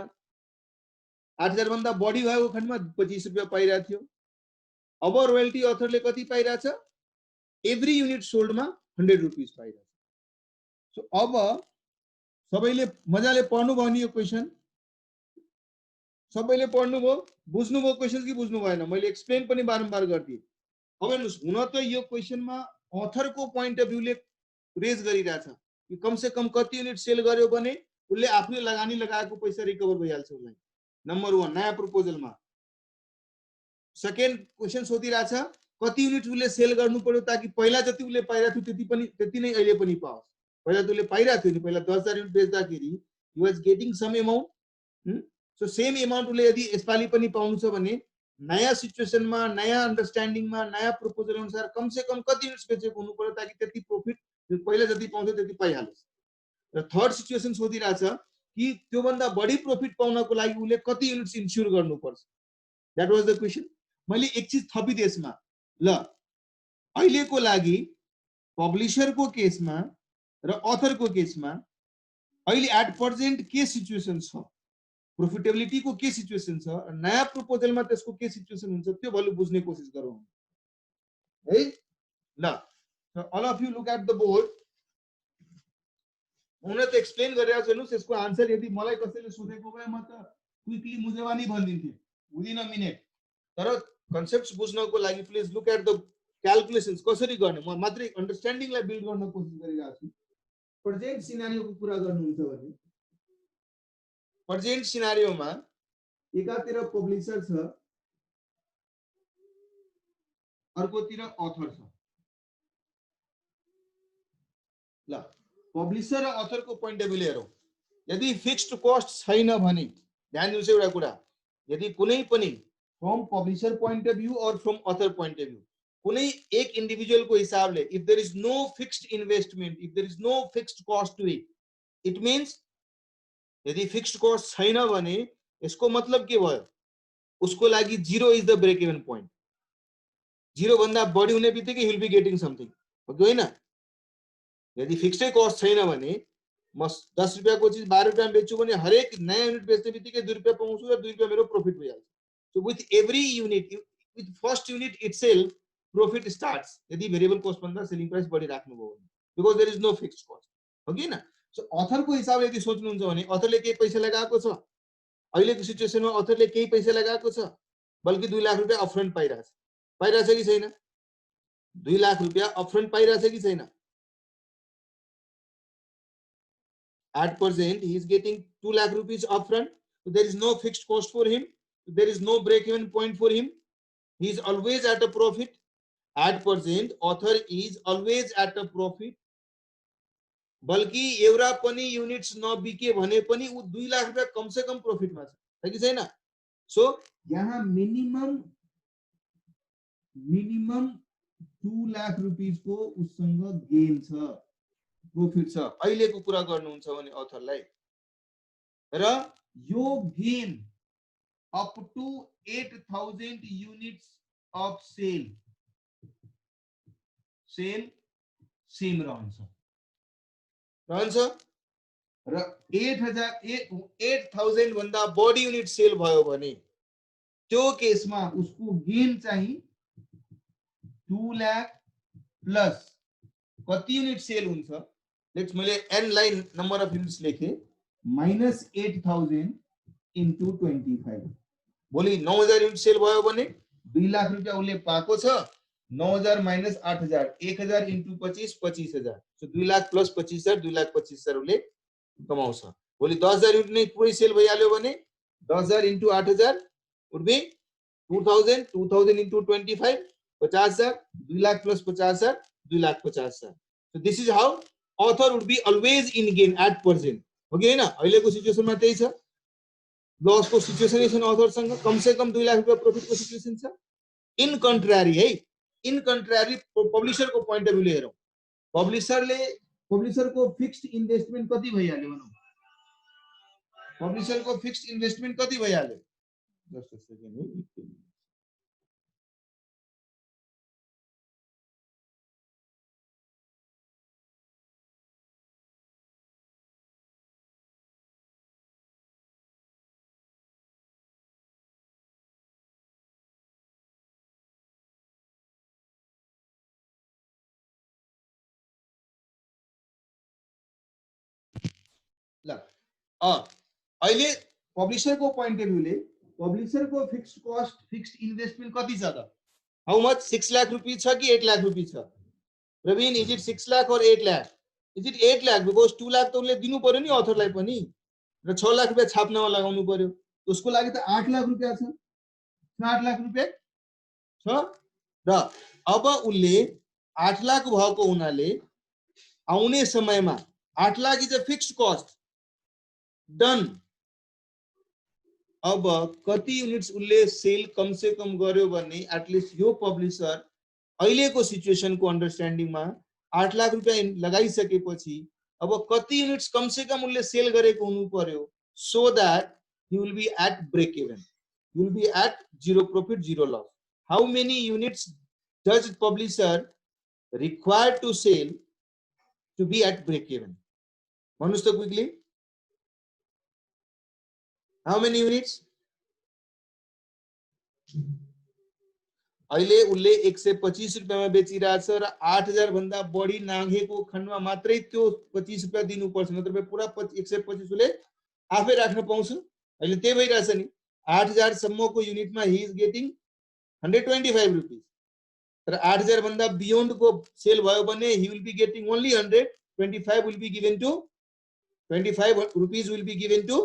8,000 भन्दा बढी भएको खण्डमा 25 रुपैयाँ पाइरा थियो। अब रोयल्टी अथरले कति पाइराछ? एभ्री युनिट सोल्डमा 100 रुपीस पाइराछ। सो अब सबैले मजाले पढ्नुभयो नि यो क्वेशन? सबैले पढ्नुभयो, बुझ्नुभयो क्वेशन कि बुझ्नु भएन? मैले एक्सप्लेन पनि बारम्बार गर्दिए। अब हेर्नुस्, हुन त यो क्वेशनमा अथरको पोइन्ट अफ भ्यूले रेज गरिरहेछ कि कम से कम कति युनिट सेल गर्यो भने उले आफूले लगानी लगाएको पैसा रिकभर भइहाल्छ उलाई। नम्बर 1 नयाँ प्रपोजलमा। सेकेन्ड क्वेशन सोधिरहेछ कति युनिट उले सेल गर्नु पर्यो ताकि पहिला जति उले पाइरा थियो त्यति नै अहिले पनि पाओस्। पहिला त उले पाइरा थियो नि, पहिला 10,000 युनिट बेच्दाखेरि he was getting some amount, so same amount उले यदि यसपालि पनि पाउनु छ भने नयाँ सिचुएसनमा, नयाँ अन्डरस्ट्यान्डिङमा, नयाँ प्रपोजल अनुसार कम से कम कति युनिट्स बेचेको हुनु पर्यो ताकि त्यति प्रॉफिट त्यो पहिला जति पाउँथ्यो त्यति पाइहालोस्। र थर्ड सिचुएसन सोधिरहेछ कि त्योभन्दा बढी प्रॉफिट पाउनको लागि उले कति युनिट्स इन्स्योर गर्नुपर्छ। That was the question. मैले एक चीज थपिदिए यसमा। ल अहिलेको लागि पब्लिशरको केसमा र अथरको केसमा अहिले एट प्रेजेन्ट के सिचुएसन छ, प्रॉफिटेबिलिटी को के सिचुएसन छ, नयाँ प्रपोजलमा त्यसको के सिचुएसन हुन्छ त्यो भलु बुझ्ने कोसिस गरौँ है। ल all of you look at the board. उन्होंने त एक्सप्लेन गरेर हेर्नुस् यसको आन्सर यदि मलाई कसैले सोधेको भए म त क्विकली मुजेवानी भनिदिन्थे विदिन अ मिनेट। तर कन्सेप्ट्स बुझ्नको लागि प्लिज लुक एट द क्याल्कुलेसन्स कसरी गर्ने म मात्रै अन्डरस्ट्यान्डिङलाई बिल्ड गर्न कोसिस गरिरहेको छु। प्रेजेन्ट सिनारियोको कुरा गर्नुहुन्छ भने प्रेजेन्ट सिनारियोमा एकातिर पब्लिशर छ अर्कोतिर अथर छ। ल पब्लिशर र अथरको पोइन्ट अफ भ्यूले हेरौँ। यदि फिक्स्ड कस्ट छैन भने ध्यान दिनुस् एउटा कुरा, यदि कुनै पनि from publisher point of view और from author point of view कुनै एक इन्डिभिजुअल को हिसाबले if there is no fixed investment, if there is no fixed cost to it, it means यदि फिक्स्ड कस्ट छैन भने यसको मतलब के भयो, उसको लागि zero is the break even point. Zero भन्दा बढी हुने बित्तिकै he will be getting something, हो कि होइन? यदि फिक्स्डै कस्ट छैन भने म 10 रुपैयाँको चीज 12 रुपैयाँमा बेच्छु भने हरेक नयाँ युनिट बेच्ने बित्तिकै 2 रुपैयाँ पाउँछु र 2 रुपैयाँ मेरो प्रॉफिट भइहाल्छ। So with every unit, with first unit itself profit starts यदि भेरिएबल कस्ट भन्दा सेलिङ प्राइस बढी राख्नुभयो भने, because there is no fixed cost, हो कि हैन? सो अथरको हिसाबले यदि सोच्नुहुन्छ भने अथरले केही पैसा लगाएको छ, अहिलेको सिचुएसनमा अथरले केही पैसा लगाएको छ, बल्कि 2 लाख रुपैयाँ अपफ्रन्ट पाइरहेछ कि छैन? 2 लाख रुपैयाँ अपफ्रन्ट पाइरहेछ कि छैन? At present, he is getting 2 lakh rupees upfront. So there is no fixed cost for him. There is no break-even point for him. He is always at a profit. At present, author is always at a profit. बल्कि एउटा पनि units नबिके भने पनि उ 2 लाख रुपैयाँ कम से कम प्रॉफिटमा छ कि छैन? सो यहाँ मिनिमम 2 लाख रुपीस को उसँग गेन छ, प्रॉफिट छ। अहिलेको कुरा गर्नुहुन्छ भने अथरलाई र यो gain up to 8000 units of sale same रहन्छ र 8000 भन्दा बढी युनिट सेल भयो भने त्यो केसमा उसको गेन चाहिँ 2 लाख प्लस कति युनिट सेल हुन्छ, लेट्स मैले n line number of units लेखे माइनस 8000 इन्टु 25। भोलि 9000 युनिट सेल भयो भने 2 लाख रुपैयाँ उसले पाएको छ। 9000 minus 8000, 1000 into 25 25000। So 2 lakh plus 25000, 2 lakh 25000 उसले कमाउँछ। भोलि 10000 युनिट नै पुरै सेल भइहाल्यो भने 10000 into 8000 would be 2000, 2000 into 25 50000, 2 lakh plus 50000 2 lakh 50000। So this is how author would be always in gain at present, हो कि हैन? अहिलेको सिचुएसनमा त्यही छ। लस को सिचुएसन नै छैन अथर सँग, कम से कम 2 लाख रुपैयाँ प्रॉफिट को सिचुएसन छ। इन कन्ट्रारी है, इन कन्ट्रारी पब्लिशर को पॉइंट अफ भ्यूले हेरौं। पब्लिशर को फिक्स्ड इन्भेस्टमेन्ट कति भइहाल्यो भनौं? पब्लिशर को फिक्स्ड इन्भेस्टमेन्ट कति भइहाल्यो? जस्ट अ सेकेन्ड है। अहिले पब्लिशर को पॉइंट अफ भ्यूले पब्लिशर को फिक्स्ड कस्ट, फिक्स्ड इन्भेस्टमेन्ट कति छ त? How much? 6 लाख रुपीस छ कि 8 लाख रुपीस छ? प्रवीण, इज इट 6 लाख और 8 lakh? Is it 8 lakh? Because 2 lakh त उनले दिनु पर्यो नि अथरलाई पनि र 6 लाख रुपैयाँ छाप्नमा लगाउनु पर्यो। उसको लागि त 8 लाख रुपैयाँ छ। 8 लाख रुपैयाँ छ र अब उनले 8 लाख भएको हुनाले आउने समयमा 8 lakh is a fixed cost done. अब कति युनिट्स उनले सेल कम से कम गर्यो भने एटलिस्ट यो पब्लिशर अहिलेको सिचुएसन को अन्डरस्ट्यान्डिङमा 8 लाख रुपैयाँ लगाइसकेपछि अब कति युनिट्स कम से कम उसले सेल गरेको हुनु पर्यो so that he will be at break even, he will be at zero profit zero loss. How many units does publisher required to sell to be at break even? भन्नुस् त quickly, how many units? अहिले उसले 125 रुपैयाँमा बेचिरहेछ र 8000 भन्दा बढी नाघेको खण्डमा मात्रै त्यो 25 रुपैयाँ दिनुपर्छ, नत्र पुरा 125 उसले आफै राख्न पाउँछ। अहिले त्यही भइरहेछ नि, 8000 सम्मको युनिटमा ही इज गेटिङ 125 रुपीज, तर 8000 भन्दा बियोन्ड को सेल भयो भने he will be getting only 125 will be given to 25 rupees will be given to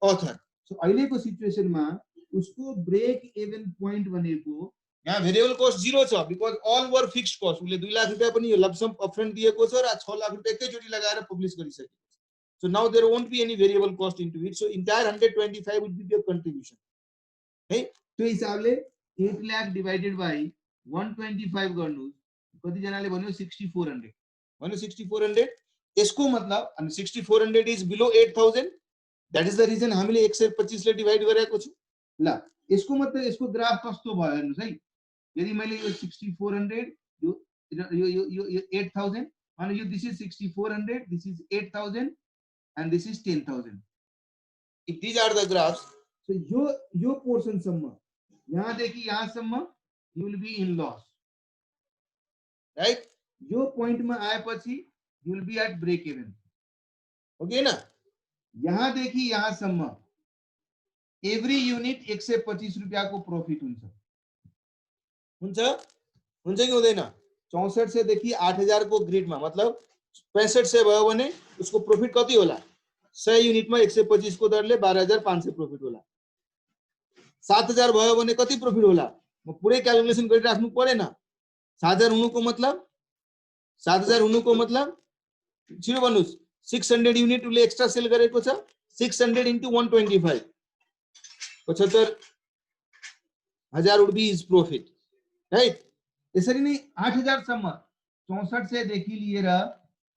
author. So अहिलेको सिचुएसनमा उसको ब्रेक इवन पॉइंट भनेको यहाँ भेरिएबल कस्ट 0 छ because all were fixed cost. उसले 2 लाख रुपैयाँ पनि यो लमसम अपफ्रन्ट दिएको छ र 6 लाख रुपैयाँ एकैचोटी लगाएर पब्लिश गरिसकेको छ। So now there won't be any variable cost into it, so entire 125 would be your contribution है। त्यो हिसाबले 8 लाख डिवाइडेड बाइ 125 गर्नु कति जनाले भन्यो 6400 भन्यो 6400। यसको मतलब अनि 6400 is below 8000, that is the reason हामीले 125 ले डिवाइड गरेको छु। ल यसको मतलब यसको ग्राफ कस्तो भयो हेर्नुस् है। यदि मैले यो 6400 यो 8000 माने यो this is 6400, this is 8000 and this is 10000, if these are the graphs, so यो पोर्सन सम्म यहाँ देखि यहाँ सम्म you will be in loss, right? यो पॉइंट में आएपछि you will be at break even, okay ना। यहाँ देखि यहाँ सम्म एभ्री युनिट 125 रुपैयाँको प्रॉफिट हुन्छ कि हुँदैन। 64 से देखि 8000 को ग्रिड में मतलब 65 से भयो भने उसको प्रॉफिट कति होला, 100 युनिट में 125 को दरले 12500 प्रॉफिट होला। 7000 भयो भने कति प्रॉफिट होला, म पुरै क्याल्कुलेसन गरिराख्नु परेन। 7000 हुनुको मतलब छिटो भन्नुस्, 600 युनिट उसले एक्स्ट्रा सेल गरेको छ, 600 into 125 75000 would be his profit, right? यसरी नै 8000 सम्म 64 से देखि लिएर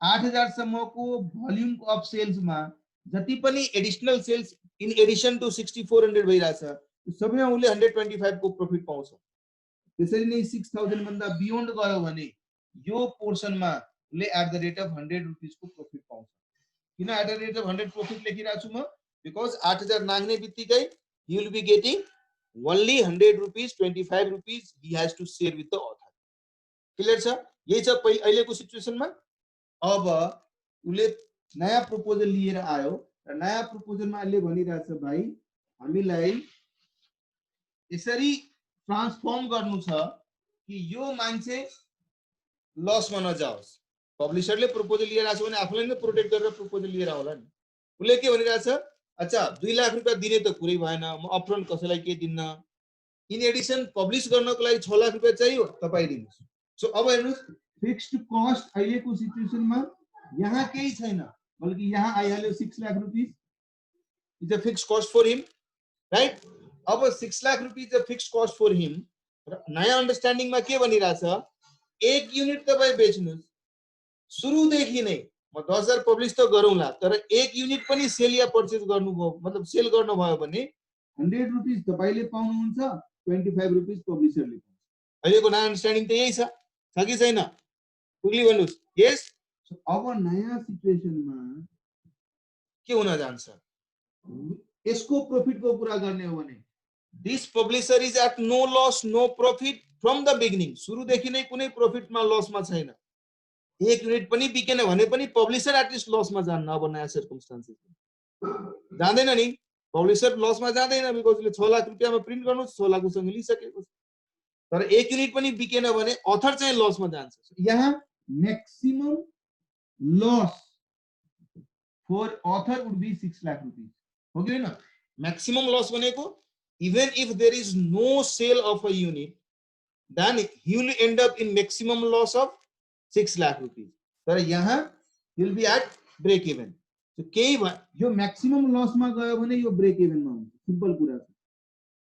8000 सम्मको भोल्युम अफ सेल्स मा जति पनि additional sales in addition to 6400 भइराछ सबैमा उले 125 को प्रॉफिट पाउँछ। त्यसरी नै 6000 भन्दा बियोन्ड गयो भने यो पोर्सन मा उले at the rate of 100 rupees को प्रॉफिट पाउँछ। किन at the rate of 100 profit लेखिराछु म, बिकज 8000 नाग्ने बित्तिकै he will be getting only 100 rupees, 25 rupees he has to share with the author. Clear छ? यही छ अहिलेको सिचुएसनमा। अब उले नयाँ प्रपोजल लिएर आयो र नयाँ प्रपोजलमा अहिले भनिरहेछ भाइ हामीलाई यसरी ट्रान्सफर्म गर्नु छ कि यो मान्छे लसमा नजाओस्। पब्लिशरले प्रपोजल लिएर आछ भने आफूलाई नै प्रोटेक्ट गरेर प्रपोजल लिएर आउला नि। उले के भनिरहेछ, अच्छा 2 लाख रुपैयाँ दिने त कुरै भएन, म अपफ्रन्ट कसैलाई के दिन्न, इन एडिसन पब्लिश गर्नको लागि 6 लाख रुपैयाँ चाहियो, तपाई दिनुस्। सो अब हेर्नुस् फिक्स्ड कस्ट अहिलेको सिचुएसनमा यहाँ केही छैन, बल्कि यहाँ आइहाल्यो 6 lakh rupees is a fixed cost for him, right? अब 6 lakh rupees a fixed cost for him र नयाँ अन्डरस्ट्यान्डिङमा के भनिरहेछ, एक युनिट तपाई बेच्नुस्, सुरुदेखि नै म 10000 पब्लिश त गरौँला, तर एक युनिट पनि सेल या पर्चेज गर्नुभयो मतलब सेल गर्नु भयो भने 100 रुपीस तपाईले पाउनुहुन्छ, 25 रुपीस पब्लिशरले पाउँछ। अहिलेको नयाँ अन्डरस्ट्यान्डिङ त यही छ कि छैन? क्विकली भन्नुस्। यस। अब नयाँ सिचुएसनमा के हुन जान्छ, यसको प्रॉफिटको कुरा गर्ने हो भने this publisher is at no loss no profit from the beginning. सुरुदेखि नै कुनै प्रॉफिटमा लसमा छैन, एक युनिट पनि बिकेन भने पनि पब्लिशर एटलिस्ट लसमा जान्न। अब नयाँ सर्कमस्टान्सेस जाँदैन नि, पब्लिशर लसमा जाँदैन बिकज उसले 6 लाख रुपैयाँमा प्रिन्ट गर्नु 6 लाख उसँग लिइसकेको छ, तर एक युनिट पनि बिकेन भने अथर चाहिँ लसमा जान्छ। यहाँ maximum loss for author would be 6 lakh rupees, हो कि हैन? मैक्सिमम लस भनेको even if there is no sale of a unit then he will end up in maximum loss of 6 lakh rupees, तर यहाँ he will be at break even। so केही यो maximum loss मा गयो भने यो ब्रेक इवन मा हुन्छ। सिम्पल कुरा छ,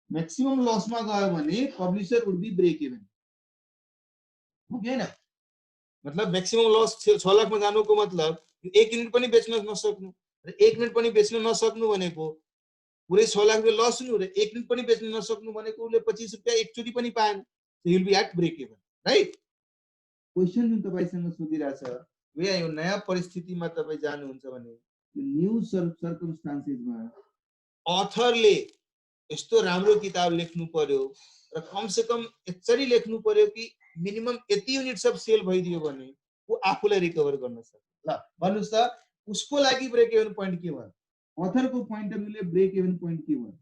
मैक्सिमम लस मा गयो भने publisher would be break even, हो कि हैन? मतलब मैक्सिमम लस 6 लाख में जानुको मतलब 1 युनिट पनि बेच्न नसक्नु र 1 युनिट पनि बेच्न नसक्नु भनेको पुरै 6 लाख रुपैयाँ लस हुनु र 1 युनिट पनि बेच्न नसक्नु भनेको उसले 25 रुपैयाँ एकचोटि पनि पाएन. So he will be at break even, right? Question जुन तपाईसँग सोधिरहेछ वे यो नयाँ परिस्थितिमा तपाई जानुहुन्छ भने यो न्यू सर्कमस्टान्सेसमा अथरले यस्तो राम्रो किताब लेख्नु पर्यो र कम से कम यसरी लेख्नु पर्यो कि मिनिमम यति युनिट्स अफ सेल भइदियो भने ऊ आफूलाई रिकभर गर्न सक्छ. ल भन्नुस् त उसको लागि ब्रेक इभन पोइन्ट के भयो अथरको पोइन्ट अफ भ्यूले ब्रेक इभन पोइन्ट के भयो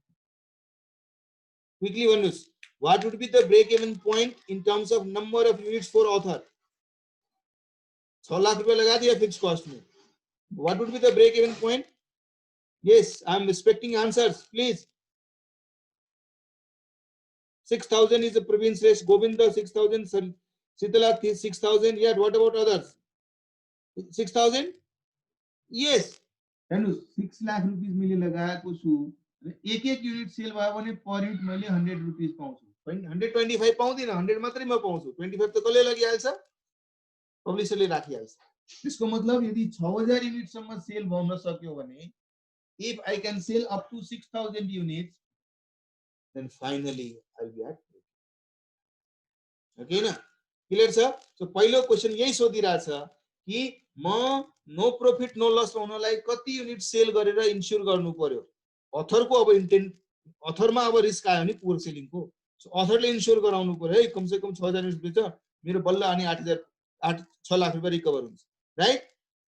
क्विकली भन्नुस् what would be the break even point in terms of number of units for author 6 lakh रुपया लगा दिया फिक्स कॉस्ट में what would be the break even point yes I am expecting answers please 6000 is the province race Govinda 6000 Sitala 6000 yeah what about others 6000 yes हेर्नु 6 लाख रुपैयाँ मैले लगाएको छु र एक एक युनिट सेल भयो भने पर युनिट मैले 100 रुपैयाँ पाउँछु 125 पाउँदिन 100 मात्रै म पाउँछु 25 त कसले लगिहाल्छ पब्लिसरले राखिहाल्छ त्यसको मतलब यदि 6000 युनिट सम्म सेल भउन सक्यो भने if I can sell up to 6000 units then finally I'll be at okay na clear छ so पहिलो क्वेशन यही सोधिरहेछ कि म नो प्रॉफिट नो लस हुनलाई कति युनिट सेल गरेर इन्स्योर गर्नु पर्यो अथरको अब इन्टेन्ट अथरमा अब रिस्क आयो नि पुअर सेलिङको सो अथरले इन्स्योर गराउनु पर्यो है कम से कम 6000 युनिट बेच मेरो बल्ल अनि 6 लाख रुपैयाँ रिकभर हुन्छ राइट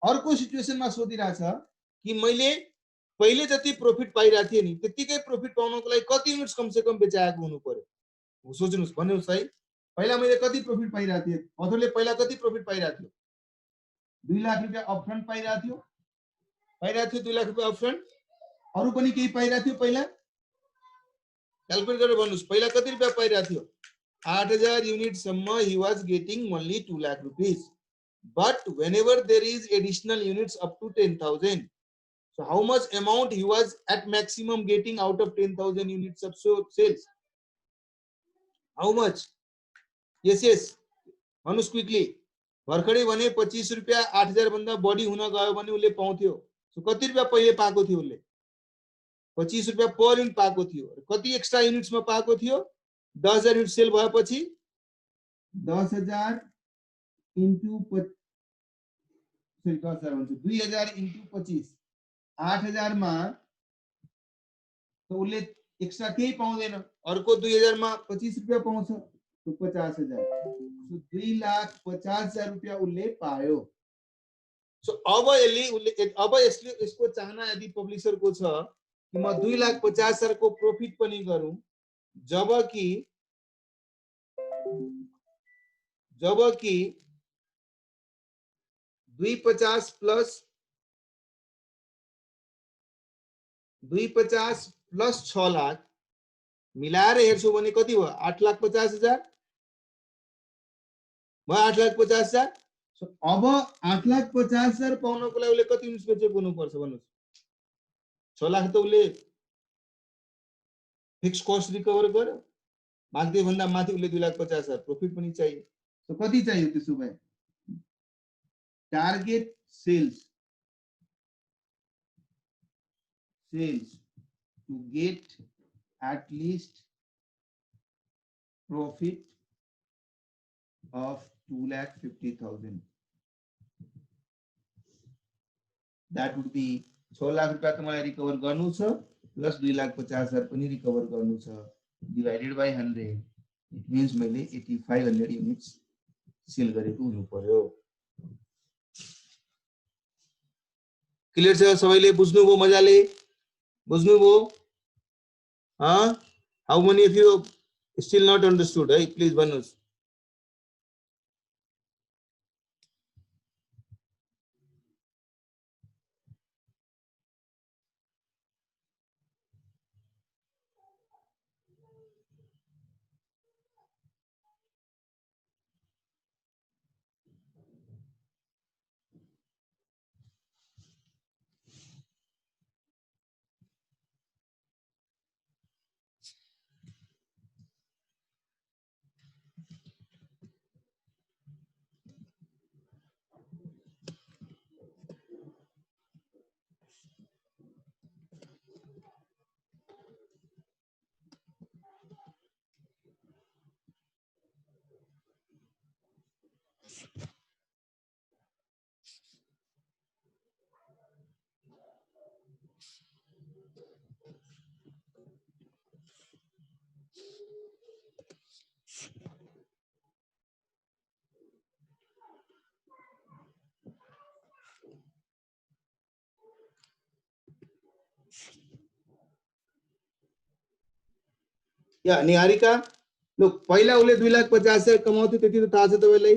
अर्को सिचुएसनमा सोधिरहेछ कि मैले पहिले जति प्रॉफिट पाइरा थिए नि त्यतिकै प्रॉफिट पाउनको लागि कति युनिट्स कम से कम बेचाएको हुनु पर्यो सोच्नुस् भन्नुस् है पहिला मैले कति प्रॉफिट पाइरा थिए अथरले पहिला कति प्रॉफिट पाइरा थियो 2 लाख रुपैयाँ अपफ्रन्ट पाइरा थियो 2 लाख रुपैयाँ अपफ्रन्ट अरु पनि केही पाइरा थियो पहिला क्याल्कुलेट गरेर भन्नुस् पहिला कति रुपैयाँ पाइरा थियो 8000 युनिट सम्म he was getting only 2 lakh rupees but whenever there is additional units up to 10000 so how much amount he was at maximum getting out of 10000 units of sales how much yes भन्नुस् quickly भर्खरै भने 25 रुपैयाँ 8000 भन्दा बढी हुन गयो भने उले पाउँथ्यो सो कति रुपैयाँ पहिले पाएको थियो उले 25 रुपैयाँ पर युनिट पाएको थियो कति एक्स्ट्रा युनिट्समा पाएको थियो 10000 युनिट सेल भएपछि 10000 इन्टु 10000 हुन्छ 2000 इन्टु 25 8000 मा त उले एक्स्ट्रा केही पाउँदैन अर्को 2000 मा 25 रुपैयाँ पाउँछ तो 50000 सो 2,50,000 रुपैयाँ उले पायो सो अब यसको चाहना यदि पब्लिशर को छ कि म 2,50,000 को प्रॉफिट पनि गरौं जबकि 250 प्लस 6 लाख मिलाएर हेर्छु भने कति हो 8,50,000 म 8,50,000 अब 8,50,000 पाउनको लागि उले कति युनिट्स बेचेको हुनुपर्छ भन्नुस् 6 लाख त उले फिक्स कस्ट रिकभर गर्यो माग्दै भन्दा माथि उले 2,50,000 प्रॉफिट पनि चाहियो सो कति चाहियो त्यसो भए target sales to get at least profit of 2,50,000 that would be 6 lakh रुपैयाँ त मलाई रिकभर गर्नु छ प्लस 2,50,000 पनि रिकभर गर्नु छ डिवाइडेड बाइ 100 इट मीन्स मैले 8500 युनिट्स सेल गरेको हुनु पर्यो क्लियर छ सबैले बुझ्नुभयो मजाले बुझ्नुभयो how many of you still not understood hey please भन्नुस् या निहारिका लो पहिला उसले 2,50,000 कमाउँथ्यो त्यति त थाहा छ तपाईलाई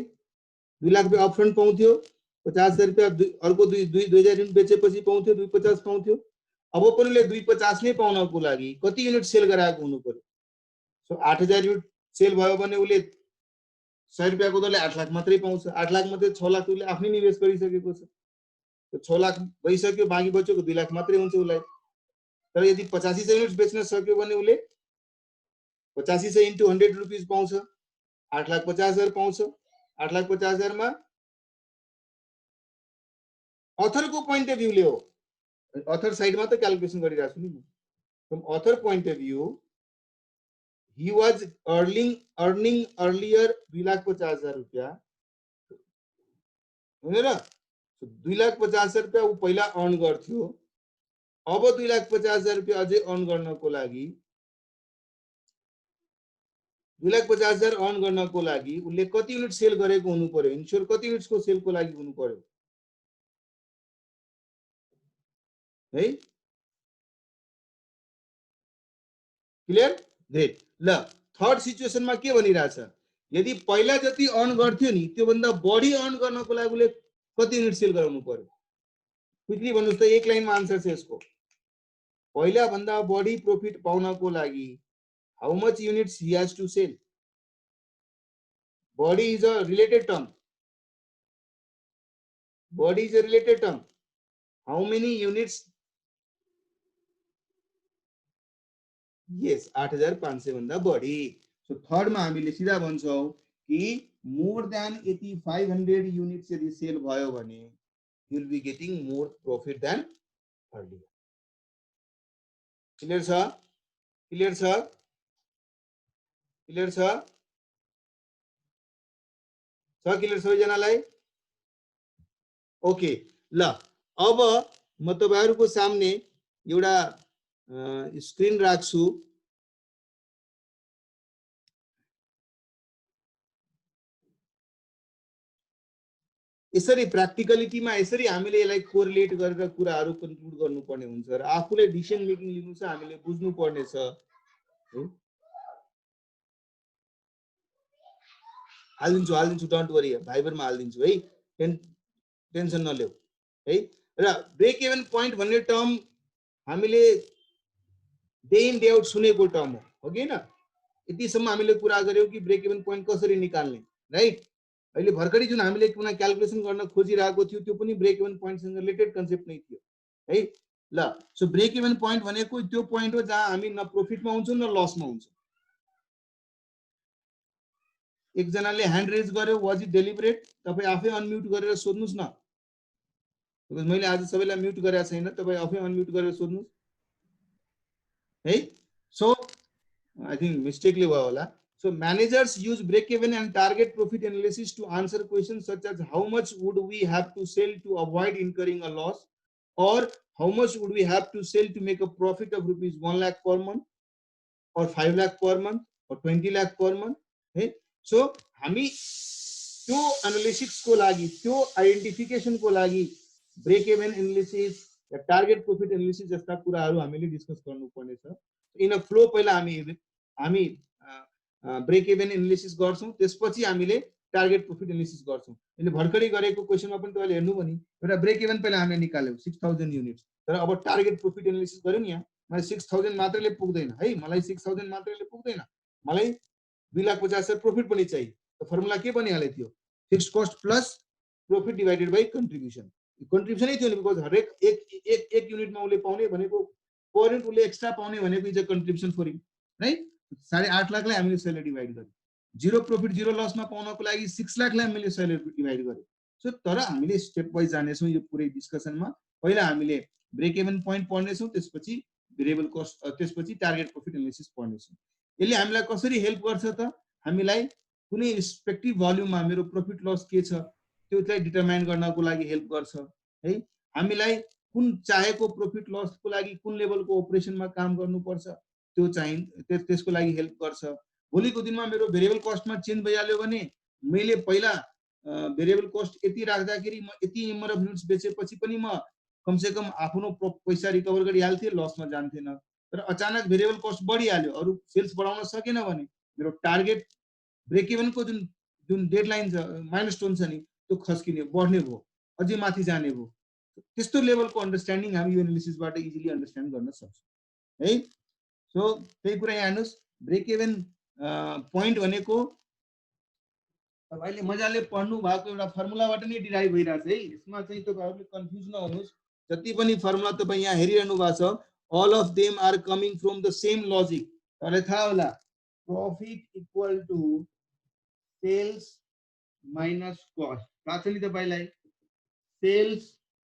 2 लाख रुपैयाँ अपफ्रन्ट पाउँथ्यो 50,000 रुपैयाँ अर्को 2,000 युनिट बेचेपछि पाउँथ्यो 250 पाउँथ्यो अब पनि उसले 250 नै पाउनको लागि कति युनिट सेल गराएको हुनु पर्यो सो 8,000 युनिट सेल भयो भने उसले 100 रुपैयाँको दरले 8 लाख मात्रै पाउँछ 8 लाख मध्ये 6 लाख उसले आफ्नै निवेश गरिसकेको छ त्यो 6 लाख भइसक्यो बाँकी बचेको 2 लाख मात्रै हुन्छ उसलाई तर यदि 8500 युनिट बेच्न सक्यो भने उसले 8500 इन्टु 100 रुपीस पाउँछ 8,50,000 पाउँछ 8,50,000 मा अथरको पोइन्ट अफ भ्यूले हो अथर साइडमा त क्याल्कुलेसन गरिरहेको छु नि म from author point of view he was earning earlier 2,50,000 रुपैयाँ होइन र 2,50,000 रुपैयाँ ऊ पहिला अर्न गर्थ्यो अब 2,50,000 रुपैयाँ अझै अर्न गर्नको लागि 2,50,000 अर्न गर्नको लागि उसले कति युनिट सेल गरेको हुनु पर्यो इन्स्योर कति युनिट्सको सेलको लागि हुनु पर्यो है क्लियर ग्रेट ल थर्ड सिचुएसनमा के भनिरहेछ यदि पहिला जति अर्न गर्थ्यो नि त्यो भन्दा बढी अर्न गर्नको लागि उसले कति युनिट सेल गराउनु पर्यो क्विकली भन्नुस् त एक लाइनमा आन्सर छ यसको पहिला भन्दा बढी प्रॉफिट पाउनको लागि how much units he has to sell body is a related term body is a related term how many units yes 8,500 भन्दा बढी सो थर्ड मा हामीले सिधा भन्छौं कि मोर देन 8,500 युनिट्स यदि सेल भयो भने you will be getting more profit than earlier clear छ क्लियर छ क्लियर छ क्लियर सबैजनालाई ओके ल अब म तपाईहरुको सामने एउटा स्क्रिन राख्छु यसरी प्र्याक्टिकलिटीमा यसरी हामीले यसलाई कोरिलेट गरेर कुराहरु कन्क्लुड गर्नुपर्ने हुन्छ र आफूले डिसिजन मेकिङ लिनु छ हामीले बुझ्नु पर्ने छ हाल्दिन्छु डोन्ट वरी भाइबरमा हाल्दिन्छु है टेन्सन नलेऊ है र ब्रेक इभन पोइन्ट भन्ने टर्म हामीले डे इन डे आउट सुनेको टर्म हो कि हैन यतिसम्म हामीले कुरा गर्यौ कि ब्रेक इभन पोइन्ट कसरी निकाल्ने राइट अहिले भर्खरै जुन हामीले कुनै क्याल्कुलेसन गर्न खोजिरहेको थियो त्यो पनि ब्रेक इभन पोइन्ट सँग रिलेटेड कन्सेप्ट नै थियो है ल सो ब्रेक इभन पोइन्ट भनेको त्यो पोइन्ट हो जहाँ हामी न प्रॉफिटमा हुन्छौं न लसमा हुन्छौं एकजनाले ह्यान्ड रेज गर्यो वाज इट डेलिबरेट तपाई आफै अनम्युट गरेर सोध्नुस् न बिकज मैले आज सबैलाई म्युट गरेको छैन तपाई आफै अनम्युट गरेर सोध्नुस् है सो आई थिंक मिस्टेकली भयो होला So managers use break-even and target profit analysis to answer questions such as how much would we have to sell to avoid incurring a loss, or how much would we have to sell to make a profit of rupees 1 lakh per month, or 5 lakh per month, or 20 lakh per month. Hey? So हामी त्यो analysis को लागि त्यो identification को लागि break-even analysis या target profit analysis जस्ता कुराहरु हामीले डिस्कस गर्नुपर्ने छ. In a flow पहिला हामी ब्रेक इभन एनालिसिस गर्छौं त्यसपछि हामीले टार्गेट प्रॉफिट एनालिसिस गर्छौं अहिले भर्खरै गरेको क्वेशनमा पनि तपाईले हेर्नु भनी एउटा ब्रेक इभन पहिला हामीले निकाल्यौ 6000 युनिट्स तर अब टार्गेट प्रॉफिट एनालिसिस गर्यौ नि यहाँ मलाई 6000 मात्रैले पुग्दैन है मलाई 6000 मात्रैले पुग्दैन मलाई 2,50,000 प्रॉफिट पनि चाहिए त फर्मुला के बनिहाले थियो fixed cost plus profit divided by contribution कन्ट्रिब्युसनै थियो नि बिकज हरेक एक युनिटमा उले पाउने भनेको पर युनिट उले एक्स्ट्रा पाउने भनेको is a contribution for him right 8.5 लाखलाई हामीले सेलरी डिवाइड गर्यौ जीरो प्रॉफिट जीरो लसमा पाउनको लागि 6 लाखलाई हामीले सेलरी डिवाइड गर्यौ सो तर हामीले स्टेप वाइज जानेछौं यो पुरै डिस्कसनमा पहिला हामीले ब्रेक इभन पोइन्ट पढ्नेछौं त्यसपछि भेरिएबल कस्ट त्यसपछि टार्गेट प्रॉफिट एनालिसिस पढ्नेछौं यसले हामीलाई कसरी हेल्प गर्छ त हामीलाई कुनै रिस्पेक्टिभ भोल्युममा मेरो प्रॉफिट लस के छ त्यसलाई डिटरमाइन गर्नको लागि हेल्प गर्छ है हामीलाई कुन चाहेको प्रॉफिट लसको लागि कुन लेभलको अपरेसनमा काम गर्नुपर्छ त्यो चाहिँ त्यसको लागि हेल्प गर्छ भोलिको दिनमा मेरो भेरिएबल कस्टमा चेन्ज भइहाल्यो भने मैले पहिला भेरिएबल कस्ट यति राख्दाखेरि म यति नम्बर अफ युनिट्स बेचेपछि पनि म कम से कम आफ्नो पैसा रिकभर गरिहाल्थे लसमा जान्थेन तर अचानक भेरिएबल कस्ट बढिहाल्यो, अरु सेल्स बढाउन सकेन भने मेरो टार्गेट ब्रेक इभन को जुन जुन डेडलाइन छ, माइलस्टोन छ नि, त्यो खस्किने, बढ्ने भयो, अझै माथि जाने भयो। त्यस्तो लेभलको अन्डरस्ट्यान्डिङ हामी यो एनालिसिसबाट इजिली अन्डरस्ट्यान्ड गर्न सक्छौँ है। सो त्यही कुरा यहाँ हेर्नुहोस्, ब्रेक इभन पोइन्ट भनेको तपाईले मजाले पढ्नु भएको एउटा फर्मुलाबाट नै डिराइभ भइरहेछ है। यसमा चाहिँ तपाईहरुले कन्फ्युज नहुनुहोस्। जति पनि फर्मुला तपाई यहाँ हेरिरहनु भएको छ, all of them are coming from the same logic. तपाईलाई थाहा होला, profit equal to sales minus cost. थाहा छ नि तपाईलाई, sales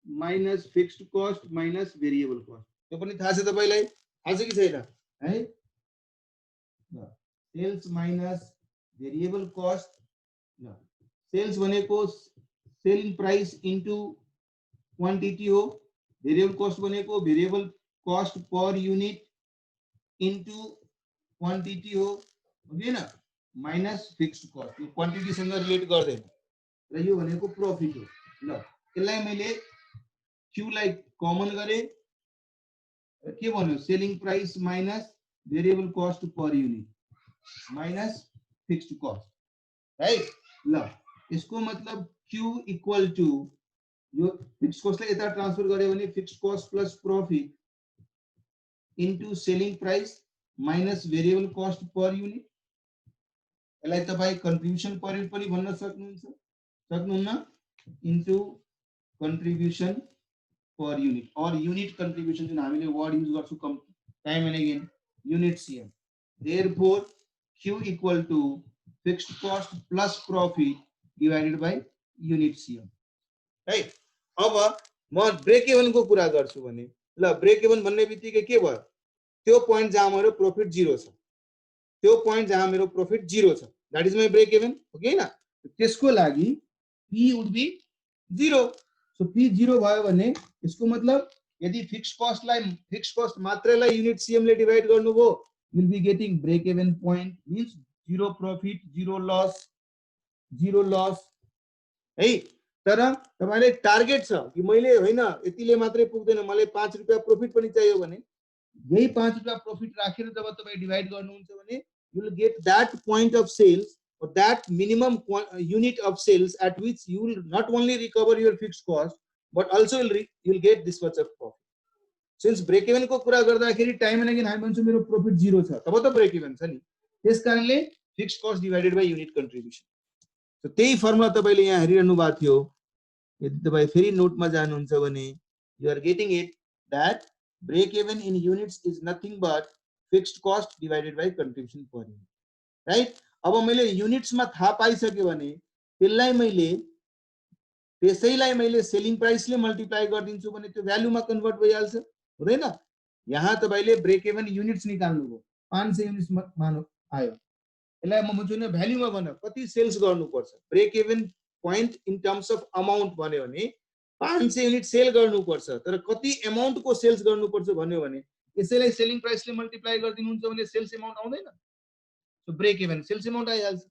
minus fixed cost minus variable cost. त्यो पनि थाहा छ तपाईलाई, थाहा छ कि छैन है? Sales minus variable cost, sales भनेको सेलिङ प्राइस इन्टु क्वान्टिटी हो, भेरिएबल कस्ट भनेको variable cost per unit into quantity हो, हैन? माइनस फिक्स्ड कस्ट, यो क्वान्टिटी सँग रिलेट गर्दैन र यो भनेको प्रॉफिट हो। ल यसलाई मैले क्यू लाई कमन गरे, के भन्यो, selling price minus variable cost per unit minus fixed cost, right? ल यसको मतलब क्यू इक्वल टु, यो फिक्स्ड कस्टलाई यता ट्रान्सफर गरे भने fixed cost plus profit into selling price minus variable cost per unit. यसलाई तपाई कन्ट्रिब्युसन पर युनिट पनि भन्न सक्नुहुन्छ, सक्नुहुन्न, इन्टु कन्ट्रिब्युसन पर युनिट और युनिट कन्ट्रिब्युसन जुन हामीले वर्ड युज गर्छौं कम time and again, unit CM. Therefore Q equal to fixed cost plus profit divided by unit CM, right? अब म ब्रेक इभन को कुरा गर्छु भने, ल ब्रेक इभन भन्ने बित्तिकै के भयो, त्यो पोइन्ट जहाँ मेरो प्रॉफिट 0 छ, त्यो पोइन्ट जहाँ मेरो प्रॉफिट 0 छ, that is my break even, हो कि हैन? त्यसको लागि p वुड बी 0। सो p 0 भयो भने यसको मतलब यदि फिक्स्ड कस्ट मात्रैलाई युनिट सीएम ले डिवाइड गर्नुभयो, you will be getting break even point, means 0 profit 0 loss है। तर तपाईले टार्गेट छ कि मैले हैन यतिले मात्रै पुग्दैन, मलाई 5 रुपैयाँ प्रॉफिट पनि चाहियो भने, यही 5 रुपैयाँ प्रॉफिट राखेर जब तपाई डिवाइड गर्नुहुन्छ भने you will get that point of sales or that minimum unit of sales at which you will not only recover your fixed cost but also you will get this much of profit. Since break even को कुरा गर्दाखेरि time and again हामी भन्छौं मेरो profit 0 छ, तब त brake even छ नि, त्यसकारणले fixed cost divided by unit contribution. So त्यही फर्मुला तपाईले यहाँ हेरिरहनु भएको थियो। यदि तपाई फेरि नोटमा जानुहुन्छ भने you are getting it that break even in units is nothing but fixed cost divided by contribution per unit, right? अब मैले युनिट्समा थाहा पाइसके भने त्यसैलाई मैले सेलिङ प्राइसले मल्टिप्लाई गरिदिन्छु भने त्यो भ्यालुमा कन्भर्ट भइहाल्छ, हुँदैन? यहाँ तपाईले ब्रेक इभन युनिट्स निकाल्नुभयो, 500 युनिट्स मानौ आयो, यसलाई म भन्छु नि भ्यालुमा भन कति सेल्स गर्नुपर्छ। Break even point in terms of amount भन्यो भने 500 युनिट सेल गर्नुपर्छ, तर कति अमाउन्ट को सेल्स गर्नुपर्छ भन्यो भने यसैलाई सेलिङ प्राइसले मल्टिप्लाई गरिदिनुहुन्छ भने सेल्स अमाउन्ट आउँदैन। So break even sales amount आइहाल्छ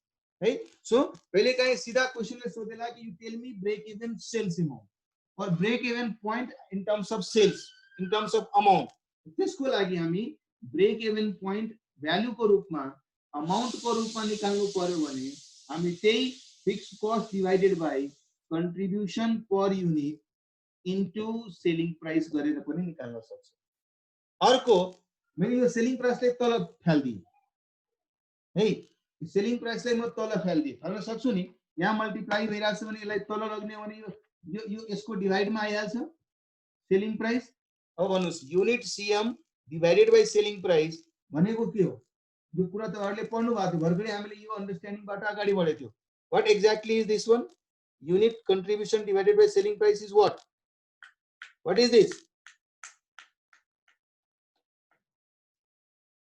है। सो पहिले कहीं सीधा क्वेशनले सोधेला कि you tell me break even sales amount और break even point in terms of sales, in terms of amount, त्यसको लागि हामी ब्रेक इभन पोइन्ट भ्यालु को रूपमा अमाउन्ट को रूपमा निकाल्नु पर्यो भने हामी त्यही fixed cost divided by contribution per unit into selling price गरेर पनि निकाल्न सक्छौं। अर्को मैले यो सेलिङ प्राइसलाई तल फाल्दिए है, सेलिङ प्राइसलाई म तल फाल्दिए, फाल्न सक्छु नि, यहाँ मल्टिप्लाई भइराछ भने यसलाई तल लग्ने भने यो यसको डिवाइडमा आइहाल्छ सेलिङ प्राइस। अब भन्नुस् unit CM divided by selling price भनेको के हो? यो कुरा तपाईहरुले पढ्नु भएको थियो, भर्खरै हामीले यो अन्डरस्ट्यान्डिङबाट अगाडि बढेको थियो। What exactly is this one? Unit contribution divided by selling price is what? What is this?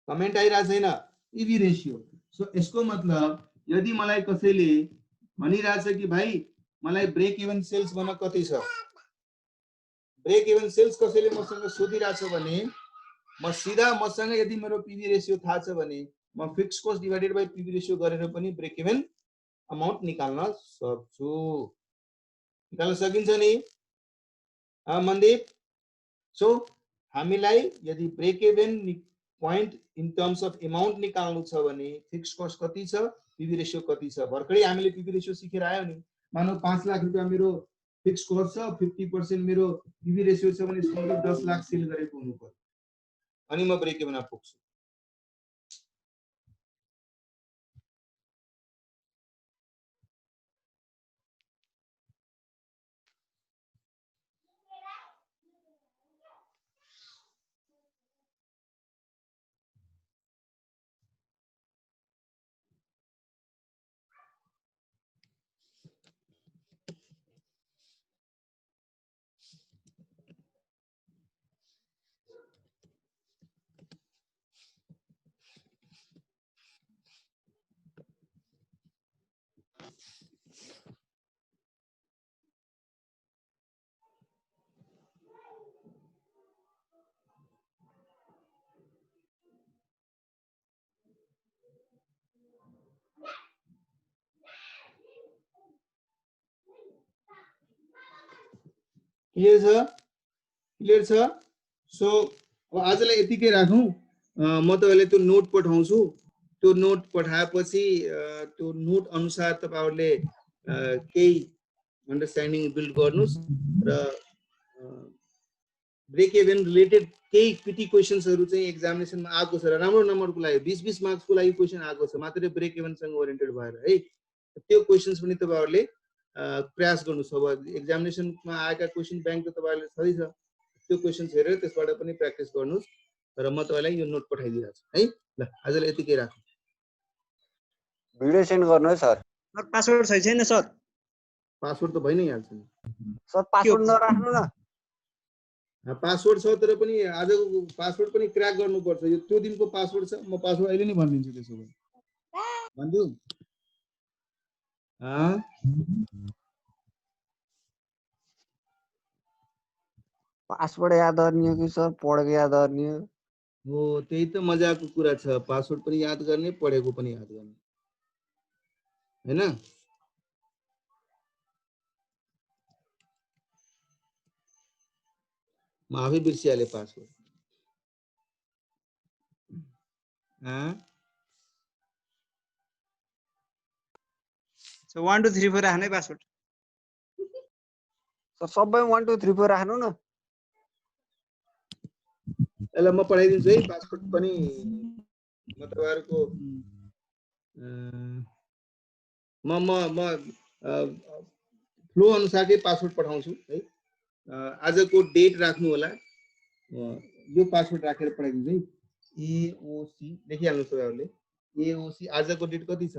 Comment आइरा छैन? EV ratio. सो यसको मतलब यदि मलाई कसैले भनिराछ कि भाइ मलाई ब्रेक इभन सेल्स भन्न कति छ, ब्रेक इभन सेल्स कसैले मसँग सोधिराछ भने म सिधा मसँग यदि मेरो पीवी रेशियो थाहा छ भने म fixed cost divided by PV ratio गरेर पनि ब्रेक इभन अमाउन्ट निकाल्न सक्छु। निकाल्न सकिन्छ नि मनदीप? सो हामीलाई यदि break even point in terms of amount निकाल्नु छ भने फिक्स कस्ट कति छ, पीवी रेशियो कति छ। भर्खरै हामीले पीवी रेशियो सिकेर आयो नि, मानौ 5 लाख रुपैयाँ मेरो फिक्स कस्ट छ, 50% मेरो पीवी रेशियो छ भने यसको मतलब 10 लाख सेल गरेको हुनु पर्यो, अनि म ब्रेक इभनमा पुग्छु। क्लियर छ। सो अब आजलाई यतिकै राखौं। म तपाईलाई त्यो नोट पठाउँछु। त्यो नोट पठाएपछि त्यो नोट अनुसार तपाईहरुले केही अन्डरस्ट्यान्डिङ बिल्ड गर्नुस् र ब्रेक इभन रिलेटेड केही पिटी क्वेशन्सहरु चाहिँ एक्जामिनेसनमा आएको छ र राम्रो नम्बरको लागि 20-20 मार्क्सको लागि क्वेशन आएको छ, मात्रै ब्रेक इभन सँग ओरिएन्टेड भएर है। त्यो क्वेशन्स पनि तपाईहरुले प्रयास गर्नुस्। अब एक्जामिनेसनमा आएका क्वेशन बैंक त तपाईहरुले छँदै छ, त्यो क्वेशन्स हेरेर त्यसबाट पनि प्र्याक्टिस गर्नुस् र म तपाईलाई यो नोट पठाइदिएको छु है। ल आजलाई यतिकै राखौं। भिडियो सेन्ड गर्नु है सर। सर पासवर्ड छैन सर। पासवर्ड त भइ नै हाल्छ नि सर, पासवर्ड नराख्नु न। पासवर्ड छ तर पनि आजको पासवर्ड पनि क्र्याक गर्नुपर्छ। यो त्यो दिनको पासवर्ड छ, म पासवर्ड अहिले नै भनिदिन्छु। त्यसो भए भन्दिउ पासवर्ड याद गर्ने हो कि सर पढेको याद गर्ने हो? हो, त्यही त मजाको कुरा छ। पासवर्ड पनि याद गर्ने, पढेको पनि याद गर्ने, हैन? म आफै बिर्सिहाले पासवर्ड। सो 1 2 3 4 राख्नै पासवर्ड। सर सबै 1 2 3 4 राख्नु न। ल म पढाइदिन्छु है पासवर्ड पनि। म तपाईहरुको म फ्लो अनुसारकै पासवर्ड पठाउँछु है। आजको डेट राख्नु होला, यो पासवर्ड राखेर पठाइदिन्छु है। एओसी लेखिहाल्नु तपाईहरुले। एओसी आजको डेट कति छ?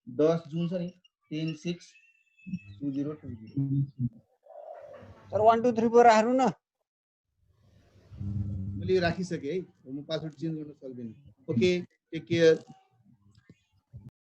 10 जुन छ नि, 10/6/2020। सर 1 2 3 4 राख्नु न। मैले यो राखिसके है, म पासवर्ड चेन्ज गर्न सक्दिनँ। Okay, take care.